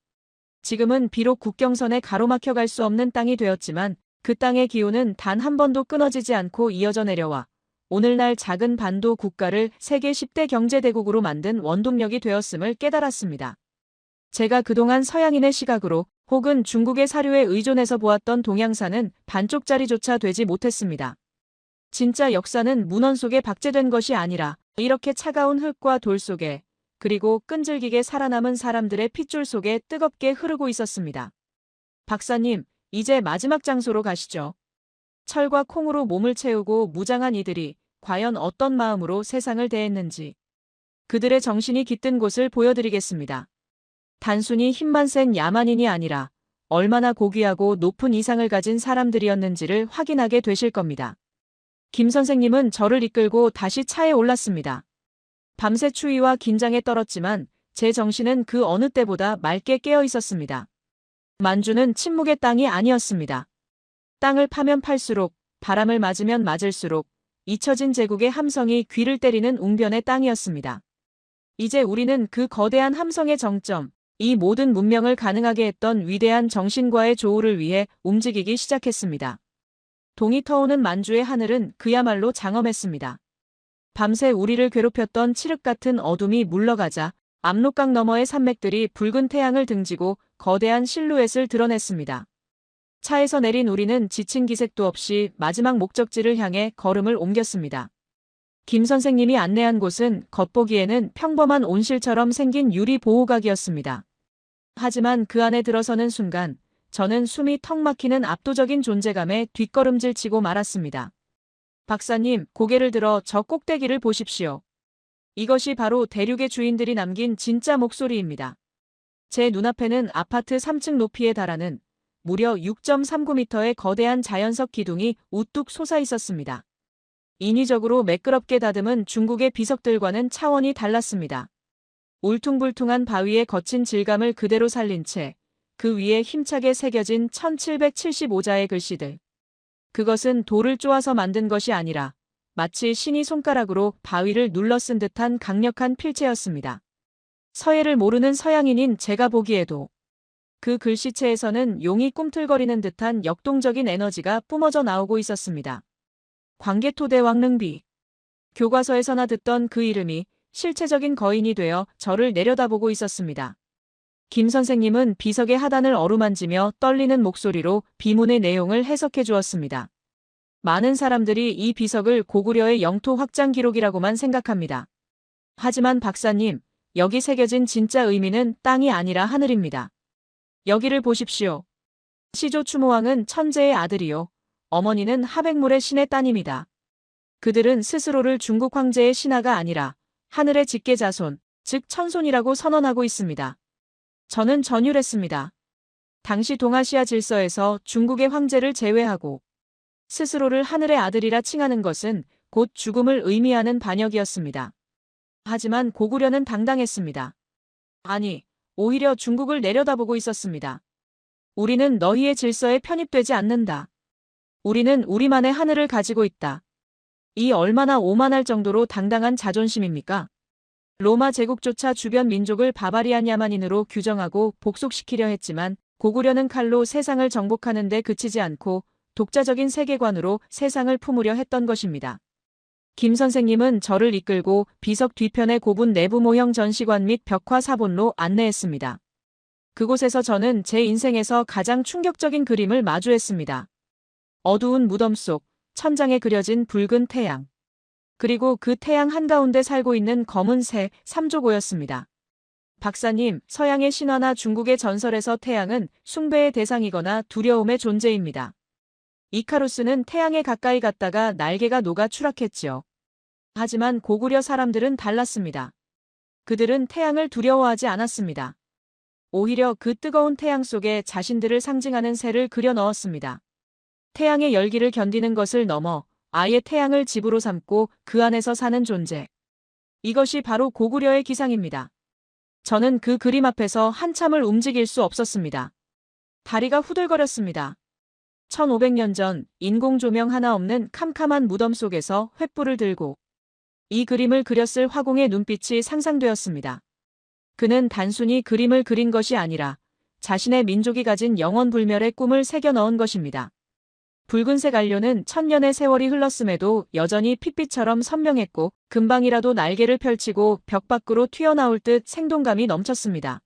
지금은 비록 국경선에 가로막혀 갈 수 없는 땅이 되었지만 그 땅의 기운은 단 한 번도 끊어지지 않고 이어져 내려와 오늘날 작은 반도 국가를 세계 10대 경제대국으로 만든 원동력이 되었음을 깨달았습니다. 제가 그동안 서양인의 시각으로 혹은 중국의 사료에 의존해서 보았던 동양사는 반쪽짜리조차 되지 못했습니다. 진짜 역사는 문헌 속에 박제된 것이 아니라 이렇게 차가운 흙과 돌 속에 그리고 끈질기게 살아남은 사람들의 핏줄 속에 뜨겁게 흐르고 있었습니다. 박사님, 이제 마지막 장소로 가시죠. 철과 콩으로 몸을 채우고 무장한 이들이 과연 어떤 마음으로 세상을 대했는지 그들의 정신이 깃든 곳을 보여드리겠습니다. 단순히 힘만 센 야만인이 아니라 얼마나 고귀하고 높은 이상을 가진 사람들이었는지를 확인하게 되실 겁니다. 김 선생님은 저를 이끌고 다시 차에 올랐습니다. 밤새 추위와 긴장에 떨었지만 제 정신은 그 어느 때보다 맑게 깨어 있었습니다. 만주는 침묵의 땅이 아니었습니다. 땅을 파면 팔수록 바람을 맞으면 맞을수록 잊혀진 제국의 함성이 귀를 때리는 웅변의 땅이었습니다. 이제 우리는 그 거대한 함성의 정점, 이 모든 문명을 가능하게 했던 위대한 정신과의 조우를 위해 움직이기 시작했습니다. 동이 터오는 만주의 하늘은 그야말로 장엄했습니다. 밤새 우리를 괴롭혔던 칠흑 같은 어둠이 물러가자 압록강 너머의 산맥들이 붉은 태양을 등지고 거대한 실루엣을 드러냈습니다. 차에서 내린 우리는 지친 기색도 없이 마지막 목적지를 향해 걸음을 옮겼습니다. 김 선생님이 안내한 곳은 겉보기에는 평범한 온실처럼 생긴 유리 보호각이었습니다. 하지만 그 안에 들어서는 순간 저는 숨이 턱 막히는 압도적인 존재감에 뒷걸음질치고 말았습니다. 박사님, 고개를 들어 저 꼭대기를 보십시오. 이것이 바로 대륙의 주인들이 남긴 진짜 목소리입니다. 제 눈앞에는 아파트 3층 높이에 달하는 무려 6.39m의 거대한 자연석 기둥이 우뚝 솟아 있었습니다. 인위적으로 매끄럽게 다듬은 중국의 비석들과는 차원이 달랐습니다. 울퉁불퉁한 바위의 거친 질감을 그대로 살린 채 그 위에 힘차게 새겨진 1775자의 글씨들. 그것은 돌을 쪼아서 만든 것이 아니라 마치 신이 손가락으로 바위를 눌러 쓴 듯한 강력한 필체였습니다. 서예를 모르는 서양인인 제가 보기에도 그 글씨체에서는 용이 꿈틀거리는 듯한 역동적인 에너지가 뿜어져 나오고 있었습니다. 광개토대 왕릉비. 교과서에서나 듣던 그 이름이 실체적인 거인이 되어 저를 내려다보고 있었습니다. 김 선생님은 비석의 하단을 어루만지며 떨리는 목소리로 비문의 내용을 해석해 주었습니다. 많은 사람들이 이 비석을 고구려의 영토 확장 기록이라고만 생각합니다. 하지만 박사님, 여기 새겨진 진짜 의미는 땅이 아니라 하늘입니다. 여기를 보십시오. 시조 추모왕은 천재의 아들이요. 어머니는 하백물의 신의 따님이다. 그들은 스스로를 중국 황제의 신하가 아니라 하늘의 직계자손, 즉 천손이라고 선언하고 있습니다. 저는 전율했습니다. 당시 동아시아 질서에서 중국의 황제를 제외하고 스스로를 하늘의 아들이라 칭하는 것은 곧 죽음을 의미하는 반역이었습니다. 하지만 고구려는 당당했습니다. 아니, 오히려 중국을 내려다보고 있었습니다. 우리는 너희의 질서에 편입되지 않는다. 우리는 우리만의 하늘을 가지고 있다. 이 얼마나 오만할 정도로 당당한 자존심입니까? 로마 제국조차 주변 민족을 바바리안 야만인으로 규정하고 복속시키려 했지만 고구려는 칼로 세상을 정복하는 데 그치지 않고 독자적인 세계관으로 세상을 품으려 했던 것입니다. 김 선생님은 저를 이끌고 비석 뒤편의 고분 내부 모형 전시관 및 벽화 사본로 안내했습니다. 그곳에서 저는 제 인생에서 가장 충격적인 그림을 마주했습니다. 어두운 무덤 속 천장에 그려진 붉은 태양. 그리고 그 태양 한가운데 살고 있는 검은 새 삼조고였습니다. 박사님, 서양의 신화나 중국의 전설에서 태양은 숭배의 대상이거나 두려움의 존재입니다. 이카루스는 태양에 가까이 갔다가 날개가 녹아 추락했지요. 하지만 고구려 사람들은 달랐습니다. 그들은 태양을 두려워하지 않았습니다. 오히려 그 뜨거운 태양 속에 자신들을 상징하는 새를 그려 넣었습니다. 태양의 열기를 견디는 것을 넘어 아예 태양을 집으로 삼고 그 안에서 사는 존재. 이것이 바로 고구려의 기상입니다. 저는 그 그림 앞에서 한참을 움직일 수 없었습니다. 다리가 후들거렸습니다. 1500년 전 인공 조명 하나 없는 캄캄한 무덤 속에서 횃불을 들고 이 그림을 그렸을 화공의 눈빛이 상상되었습니다. 그는 단순히 그림을 그린 것이 아니라 자신의 민족이 가진 영원불멸의 꿈을 새겨 넣은 것입니다. 붉은색 안료는 천년의 세월이 흘렀음에도 여전히 핏빛처럼 선명했고 금방이라도 날개를 펼치고 벽 밖으로 튀어나올 듯 생동감이 넘쳤습니다.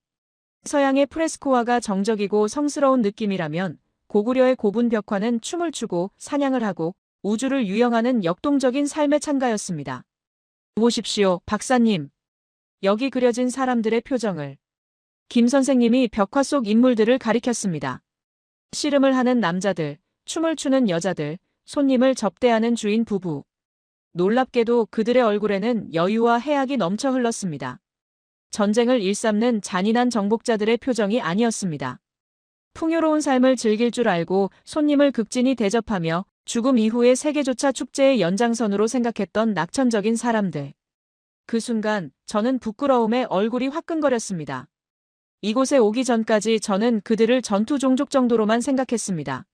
서양의 프레스코화가 정적이고 성스러운 느낌이라면 고구려의 고분 벽화는 춤을 추고 사냥을 하고 우주를 유영하는 역동적인 삶의 찬가였습니다. 보십시오, 박사님. 여기 그려진 사람들의 표정을. 김 선생님이 벽화 속 인물들을 가리켰습니다. 씨름을 하는 남자들, 춤을 추는 여자들, 손님을 접대하는 주인 부부. 놀랍게도 그들의 얼굴에는 여유와 해악이 넘쳐 흘렀습니다. 전쟁을 일삼는 잔인한 정복자들의 표정이 아니었습니다. 풍요로운 삶을 즐길 줄 알고 손님을 극진히 대접하며 죽음 이후의 세계조차 축제의 연장선으로 생각했던 낙천적인 사람들. 그 순간 저는 부끄러움에 얼굴이 화끈거렸습니다. 이곳에 오기 전까지 저는 그들을 전투 종족 정도로만 생각했습니다.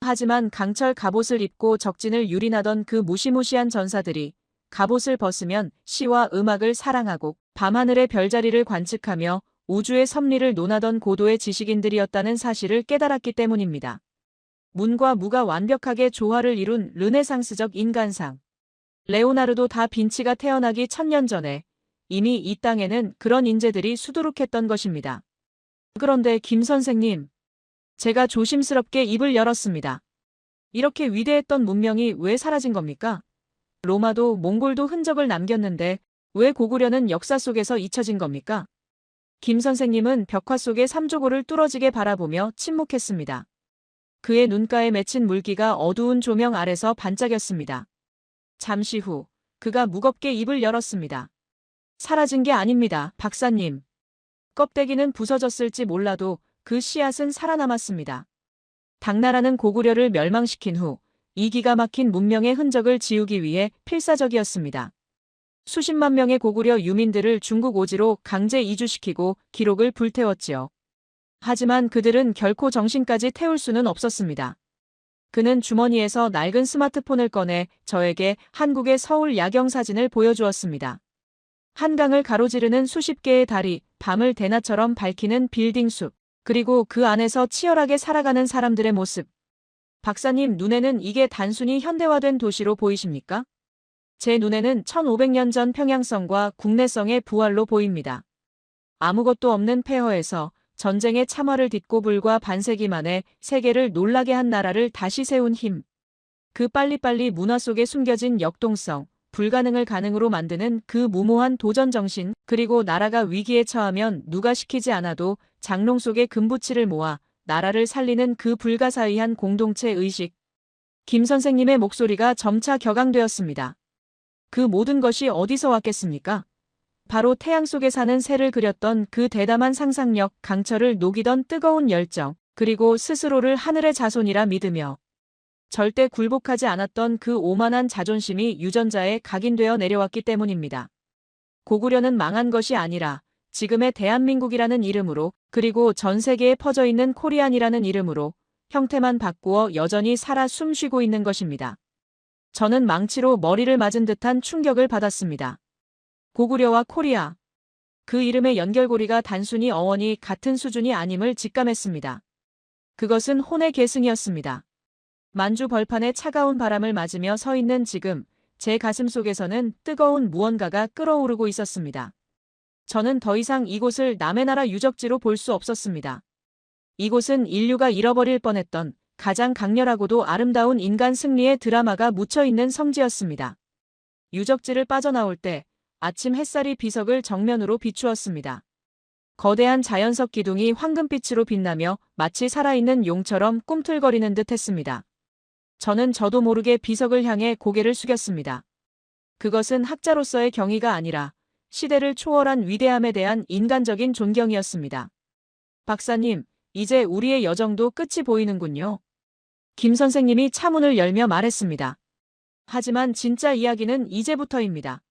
하지만 강철 갑옷을 입고 적진을 유린하던 그 무시무시한 전사들이 갑옷을 벗으면 시와 음악을 사랑하고 밤하늘의 별자리를 관측하며 우주의 섭리를 논하던 고도의 지식인들이었다는 사실을 깨달았기 때문입니다. 문과 무가 완벽하게 조화를 이룬 르네상스적 인간상. 레오나르도 다 빈치가 태어나기 1000년 전에 이미 이 땅에는 그런 인재들이 수두룩했던 것입니다. 그런데 김 선생님, 제가 조심스럽게 입을 열었습니다. 이렇게 위대했던 문명이 왜 사라진 겁니까? 로마도 몽골도 흔적을 남겼는데 왜 고구려는 역사 속에서 잊혀진 겁니까? 김 선생님은 벽화 속의 삼조고를 뚫어지게 바라보며 침묵했습니다. 그의 눈가에 맺힌 물기가 어두운 조명 아래서 반짝였습니다. 잠시 후 그가 무겁게 입을 열었습니다. 사라진 게 아닙니다, 박사님. 껍데기는 부서졌을지 몰라도 그 씨앗은 살아남았습니다. 당나라는 고구려를 멸망시킨 후 이 기가 막힌 문명의 흔적을 지우기 위해 필사적이었습니다. 수십만 명의 고구려 유민들을 중국 오지로 강제 이주시키고 기록을 불태웠지요. 하지만 그들은 결코 정신까지 태울 수는 없었습니다. 그는 주머니에서 낡은 스마트폰을 꺼내 저에게 한국의 서울 야경 사진을 보여주었습니다. 한강을 가로지르는 수십 개의 달이 밤을 대낮처럼 밝히는 빌딩 숲, 그리고 그 안에서 치열하게 살아가는 사람들의 모습. 박사님 눈에는 이게 단순히 현대화된 도시로 보이십니까? 제 눈에는 1500년 전 평양성과 국내성의 부활로 보입니다. 아무것도 없는 폐허에서 전쟁의 참화를 딛고 불과 반세기 만에 세계를 놀라게 한 나라를 다시 세운 힘. 그 빨리빨리 문화 속에 숨겨진 역동성, 불가능을 가능으로 만드는 그 무모한 도전 정신, 그리고 나라가 위기에 처하면 누가 시키지 않아도 장롱 속에 금부치를 모아 나라를 살리는 그 불가사의한 공동체 의식. 김 선생님의 목소리가 점차 격앙되었습니다. 그 모든 것이 어디서 왔겠습니까? 바로 태양 속에 사는 새를 그렸던 그 대담한 상상력, 강철을 녹이던 뜨거운 열정, 그리고 스스로를 하늘의 자손이라 믿으며 절대 굴복하지 않았던 그 오만한 자존심이 유전자에 각인되어 내려왔기 때문입니다. 고구려는 망한 것이 아니라 지금의 대한민국이라는 이름으로, 그리고 전 세계에 퍼져 있는 코리안이라는 이름으로 형태만 바꾸어 여전히 살아 숨쉬고 있는 것입니다. 저는 망치로 머리를 맞은 듯한 충격을 받았습니다. 고구려와 코리아. 그 이름의 연결고리가 단순히 어원이 같은 수준이 아님을 직감했습니다. 그것은 혼의 계승이었습니다. 만주 벌판에 차가운 바람을 맞으며 서 있는 지금 제 가슴 속에서는 뜨거운 무언가가 끓어오르고 있었습니다. 저는 더 이상 이곳을 남의 나라 유적지로 볼 수 없었습니다. 이곳은 인류가 잃어버릴 뻔했던 가장 강렬하고도 아름다운 인간 승리의 드라마가 묻혀있는 성지였습니다. 유적지를 빠져나올 때 아침 햇살이 비석을 정면으로 비추었습니다. 거대한 자연석 기둥이 황금빛으로 빛나며 마치 살아있는 용처럼 꿈틀거리는 듯 했습니다. 저는 저도 모르게 비석을 향해 고개를 숙였습니다. 그것은 학자로서의 경의가 아니라 시대를 초월한 위대함에 대한 인간적인 존경이었습니다. 박사님, 이제 우리의 여정도 끝이 보이는군요. 김 선생님이 차문을 열며 말했습니다. 하지만 진짜 이야기는 이제부터입니다.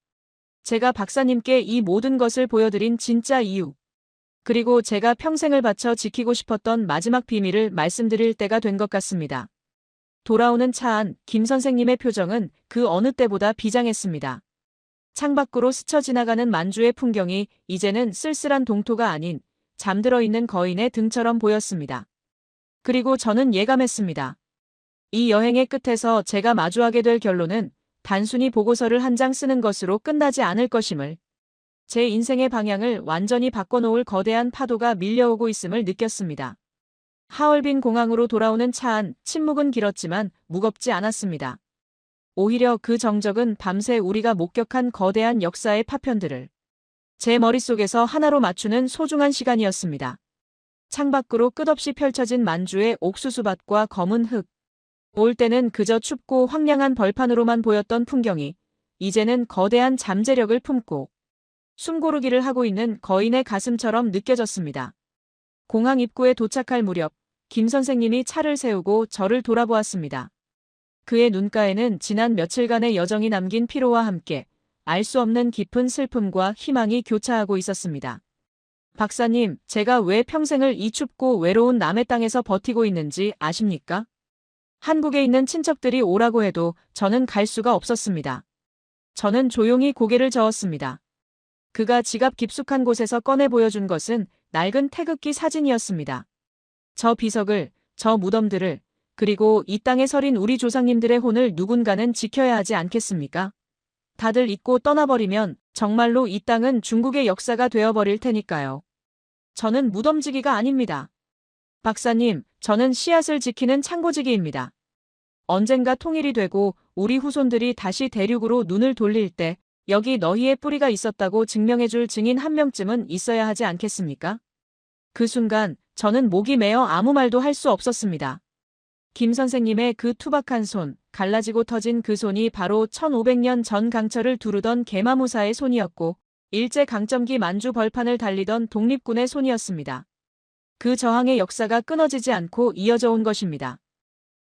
제가 박사님께 이 모든 것을 보여드린 진짜 이유, 그리고 제가 평생을 바쳐 지키고 싶었던 마지막 비밀을 말씀드릴 때가 된 것 같습니다. 돌아오는 차 안 김 선생님의 표정은 그 어느 때보다 비장했습니다. 창밖으로 스쳐 지나가는 만주의 풍경이 이제는 쓸쓸한 동토가 아닌 잠들어 있는 거인의 등처럼 보였습니다. 그리고 저는 예감했습니다. 이 여행의 끝에서 제가 마주하게 될 결론은 단순히 보고서를 한 장 쓰는 것으로 끝나지 않을 것임을, 제 인생의 방향을 완전히 바꿔놓을 거대한 파도가 밀려오고 있음을 느꼈습니다. 하얼빈 공항으로 돌아오는 차 안 침묵은 길었지만 무겁지 않았습니다. 오히려 그 정적은 밤새 우리가 목격한 거대한 역사의 파편들을 제 머릿속에서 하나로 맞추는 소중한 시간이었습니다. 창밖으로 끝없이 펼쳐진 만주의 옥수수밭과 검은 흙. 올 때는 그저 춥고 황량한 벌판으로만 보였던 풍경이 이제는 거대한 잠재력을 품고 숨고르기를 하고 있는 거인의 가슴처럼 느껴졌습니다. 공항 입구에 도착할 무렵 김 선생님이 차를 세우고 저를 돌아보았습니다. 그의 눈가에는 지난 며칠간의 여정이 남긴 피로와 함께 알 수 없는 깊은 슬픔과 희망이 교차하고 있었습니다. 박사님, 제가 왜 평생을 이 춥고 외로운 남의 땅에서 버티고 있는지 아십니까? 한국에 있는 친척들이 오라고 해도 저는 갈 수가 없었습니다. 저는 조용히 고개를 저었습니다. 그가 지갑 깊숙한 곳에서 꺼내 보여준 것은 낡은 태극기 사진이었습니다. 저 비석을, 저 무덤들을, 그리고 이 땅에 서린 우리 조상님들의 혼을 누군가는 지켜야 하지 않겠습니까? 다들 잊고 떠나버리면 정말로 이 땅은 중국의 역사가 되어버릴 테니까요. 저는 무덤지기가 아닙니다. 박사님, 저는 씨앗을 지키는 창고지기입니다. 언젠가 통일이 되고 우리 후손들이 다시 대륙으로 눈을 돌릴 때 여기 너희의 뿌리가 있었다고 증명해줄 증인 한 명쯤은 있어야 하지 않겠습니까? 그 순간 저는 목이 메어 아무 말도 할 수 없었습니다. 김 선생님의 그 투박한 손, 갈라지고 터진 그 손이 바로 1500년 전 강철을 두르던 개마무사의 손이었고 일제강점기 만주 벌판을 달리던 독립군의 손이었습니다. 그 저항의 역사가 끊어지지 않고 이어져 온 것입니다.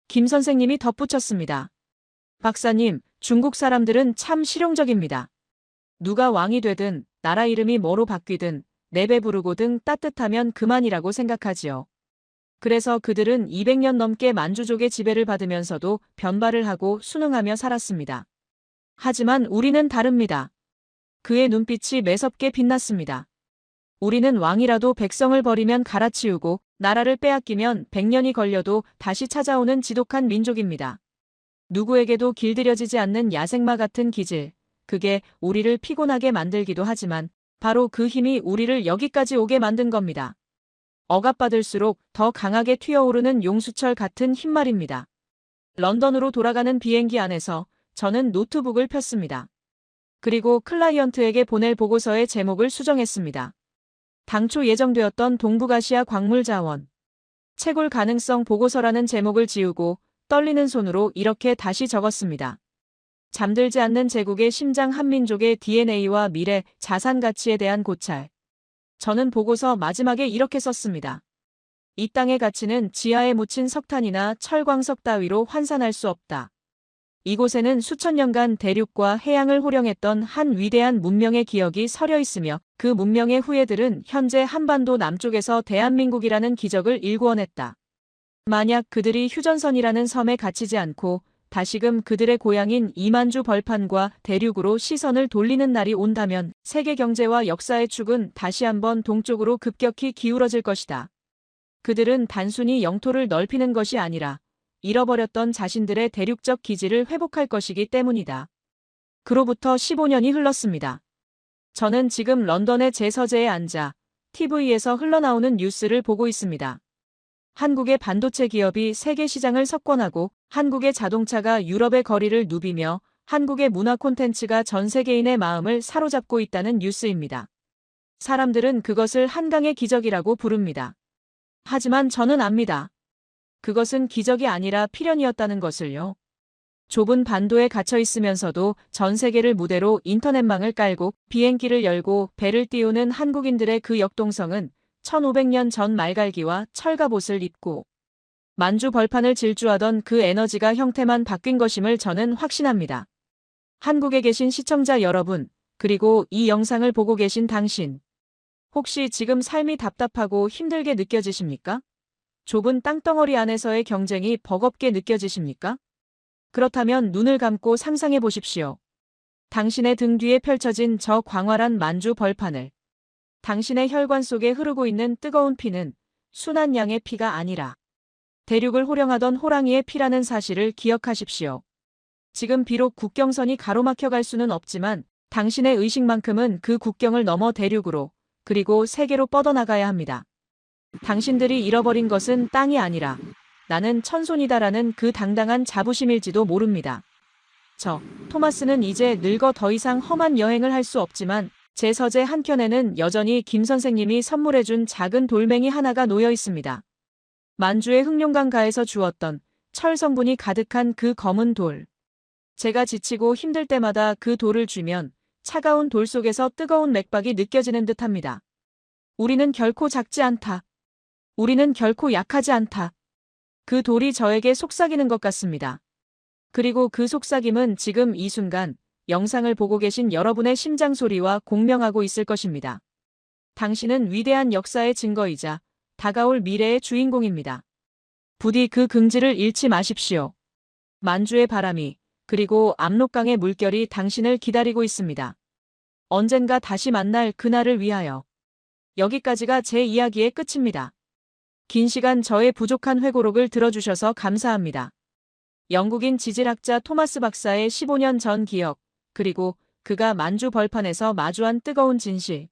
김 선생님이 덧붙였습니다. 박사님, 중국 사람들은 참 실용적입니다. 누가 왕이 되든 나라 이름이 뭐로 바뀌든 내배 부르고 등 따뜻하면 그만이라고 생각하지요. 그래서 그들은 200년 넘게 만주족의 지배를 받으면서도 변발을 하고 순응하며 살았습니다. 하지만 우리는 다릅니다. 그의 눈빛이 매섭게 빛났습니다. 우리는 왕이라도 백성을 버리면 갈아치우고 나라를 빼앗기면 100년이 걸려도 다시 찾아오는 지독한 민족입니다. 누구에게도 길들여지지 않는 야생마 같은 기질, 그게 우리를 피곤하게 만들기도 하지만 바로 그 힘이 우리를 여기까지 오게 만든 겁니다. 억압받을수록 더 강하게 튀어오르는 용수철 같은 힘 말입니다. 런던으로 돌아가는 비행기 안에서 저는 노트북을 폈습니다. 그리고 클라이언트에게 보낼 보고서의 제목을 수정했습니다. 당초 예정되었던 동북아시아 광물 자원 채굴 가능성 보고서라는 제목을 지우고 떨리는 손으로 이렇게 다시 적었습니다. 잠들지 않는 제국의 심장 한민족의 DNA와 미래, 자산 가치에 대한 고찰. 저는 보고서 마지막에 이렇게 썼습니다. 이 땅의 가치는 지하에 묻힌 석탄이나 철광석 따위로 환산할 수 없다. 이곳에는 수천 년간 대륙과 해양을 호령했던 한 위대한 문명의 기억이 서려 있으며 그 문명의 후예들은 현재 한반도 남쪽에서 대한민국이라는 기적을 일구어냈다. 만약 그들이 휴전선이라는 섬에 갇히지 않고 다시금 그들의 고향인 이만주 벌판과 대륙으로 시선을 돌리는 날이 온다면 세계 경제와 역사의 축은 다시 한번 동쪽으로 급격히 기울어질 것이다. 그들은 단순히 영토를 넓히는 것이 아니라 잃어버렸던 자신들의 대륙적 기지를 회복할 것이기 때문이다. 그로부터 15년이 흘렀습니다. 저는 지금 런던의 제 서재에 앉아 TV에서 흘러나오는 뉴스를 보고 있습니다. 한국의 반도체 기업이 세계 시장을 석권하고 한국의 자동차가 유럽의 거리를 누비며 한국의 문화 콘텐츠가 전 세계인의 마음을 사로잡고 있다는 뉴스입니다. 사람들은 그것을 한강의 기적이라고 부릅니다. 하지만 저는 압니다. 그것은 기적이 아니라 필연이었다는 것을요. 좁은 반도에 갇혀 있으면서도 전 세계를 무대로 인터넷망을 깔고 비행기를 열고 배를 띄우는 한국인들의 그 역동성은 1500년 전 말갈기와 철갑옷을 입고 만주 벌판을 질주하던 그 에너지가 형태만 바뀐 것임을 저는 확신합니다. 한국에 계신 시청자 여러분, 그리고 이 영상을 보고 계신 당신, 혹시 지금 삶이 답답하고 힘들게 느껴지십니까? 좁은 땅덩어리 안에서의 경쟁이 버겁게 느껴지십니까? 그렇다면 눈을 감고 상상해 보십시오. 당신의 등 뒤에 펼쳐진 저 광활한 만주 벌판을. 당신의 혈관 속에 흐르고 있는 뜨거운 피는 순한 양의 피가 아니라 대륙을 호령하던 호랑이의 피라는 사실을 기억하십시오. 지금 비록 국경선이 가로막혀 갈 수는 없지만 당신의 의식만큼은 그 국경을 넘어 대륙으로 그리고 세계로 뻗어나가야 합니다. 당신들이 잃어버린 것은 땅이 아니라 나는 천손이다라는 그 당당한 자부심일지도 모릅니다. 토마스는 이제 늙어 더 이상 험한 여행을 할 수 없지만 제 서재 한켠에는 여전히 김 선생님이 선물해준 작은 돌멩이 하나가 놓여 있습니다. 만주의 흑룡강가에서 주웠던 철 성분이 가득한 그 검은 돌. 제가 지치고 힘들 때마다 그 돌을 쥐면 차가운 돌 속에서 뜨거운 맥박이 느껴지는 듯합니다. 우리는 결코 작지 않다. 우리는 결코 약하지 않다. 그 돌이 저에게 속삭이는 것 같습니다. 그리고 그 속삭임은 지금 이 순간 영상을 보고 계신 여러분의 심장 소리와 공명하고 있을 것입니다. 당신은 위대한 역사의 증거이자 다가올 미래의 주인공입니다. 부디 그 긍지를 잃지 마십시오. 만주의 바람이 그리고 압록강의 물결이 당신을 기다리고 있습니다. 언젠가 다시 만날 그날을 위하여. 여기까지가 제 이야기의 끝입니다. 긴 시간 저의 부족한 회고록을 들어주셔서 감사합니다. 영국인 지질학자 토마스 박사의 15년 전 기억, 그리고 그가 만주 벌판에서 마주한 뜨거운 진실.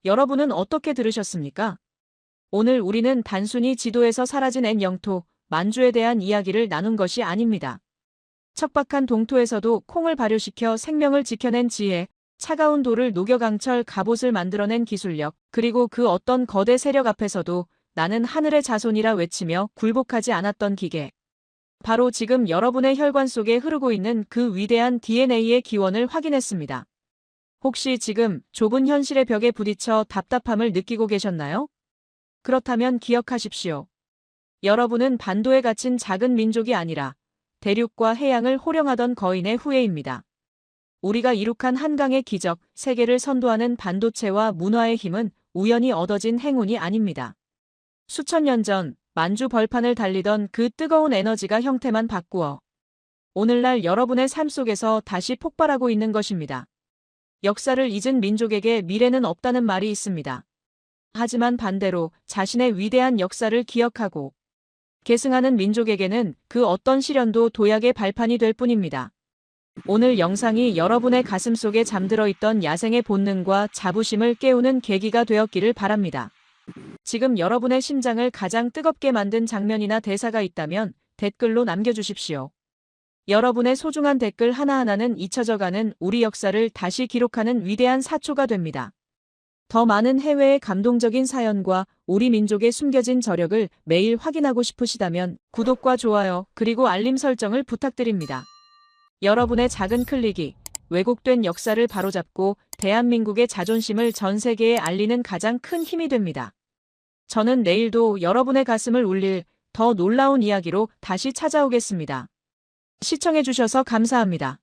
여러분은 어떻게 들으셨습니까? 오늘 우리는 단순히 지도에서 사라진 옛 영토, 만주에 대한 이야기를 나눈 것이 아닙니다. 척박한 동토에서도 콩을 발효시켜 생명을 지켜낸 지혜, 차가운 돌을 녹여 강철 갑옷을 만들어낸 기술력, 그리고 그 어떤 거대 세력 앞에서도 나는 하늘의 자손이라 외치며 굴복하지 않았던 기계. 바로 지금 여러분의 혈관 속에 흐르고 있는 그 위대한 DNA의 기원을 확인했습니다. 혹시 지금 좁은 현실의 벽에 부딪혀 답답함을 느끼고 계셨나요? 그렇다면 기억하십시오. 여러분은 반도에 갇힌 작은 민족이 아니라 대륙과 해양을 호령하던 거인의 후예입니다. 우리가 이룩한 한강의 기적, 세계를 선도하는 반도체와 문화의 힘은 우연히 얻어진 행운이 아닙니다. 수천 년 전 만주 벌판을 달리던 그 뜨거운 에너지가 형태만 바꾸어 오늘날 여러분의 삶 속에서 다시 폭발하고 있는 것입니다. 역사를 잊은 민족에게 미래는 없다는 말이 있습니다. 하지만 반대로 자신의 위대한 역사를 기억하고 계승하는 민족에게는 그 어떤 시련도 도약의 발판이 될 뿐입니다. 오늘 영상이 여러분의 가슴 속에 잠들어 있던 야생의 본능과 자부심을 깨우는 계기가 되었기를 바랍니다. 지금 여러분의 심장을 가장 뜨겁게 만든 장면이나 대사가 있다면 댓글로 남겨주십시오. 여러분의 소중한 댓글 하나하나는 잊혀져가는 우리 역사를 다시 기록하는 위대한 사초가 됩니다. 더 많은 해외의 감동적인 사연과 우리 민족의 숨겨진 저력을 매일 확인하고 싶으시다면 구독과 좋아요 그리고 알림 설정을 부탁드립니다. 여러분의 작은 클릭이 왜곡된 역사를 바로잡고 대한민국의 자존심을 전 세계에 알리는 가장 큰 힘이 됩니다. 저는 내일도 여러분의 가슴을 울릴 더 놀라운 이야기로 다시 찾아오겠습니다. 시청해주셔서 감사합니다.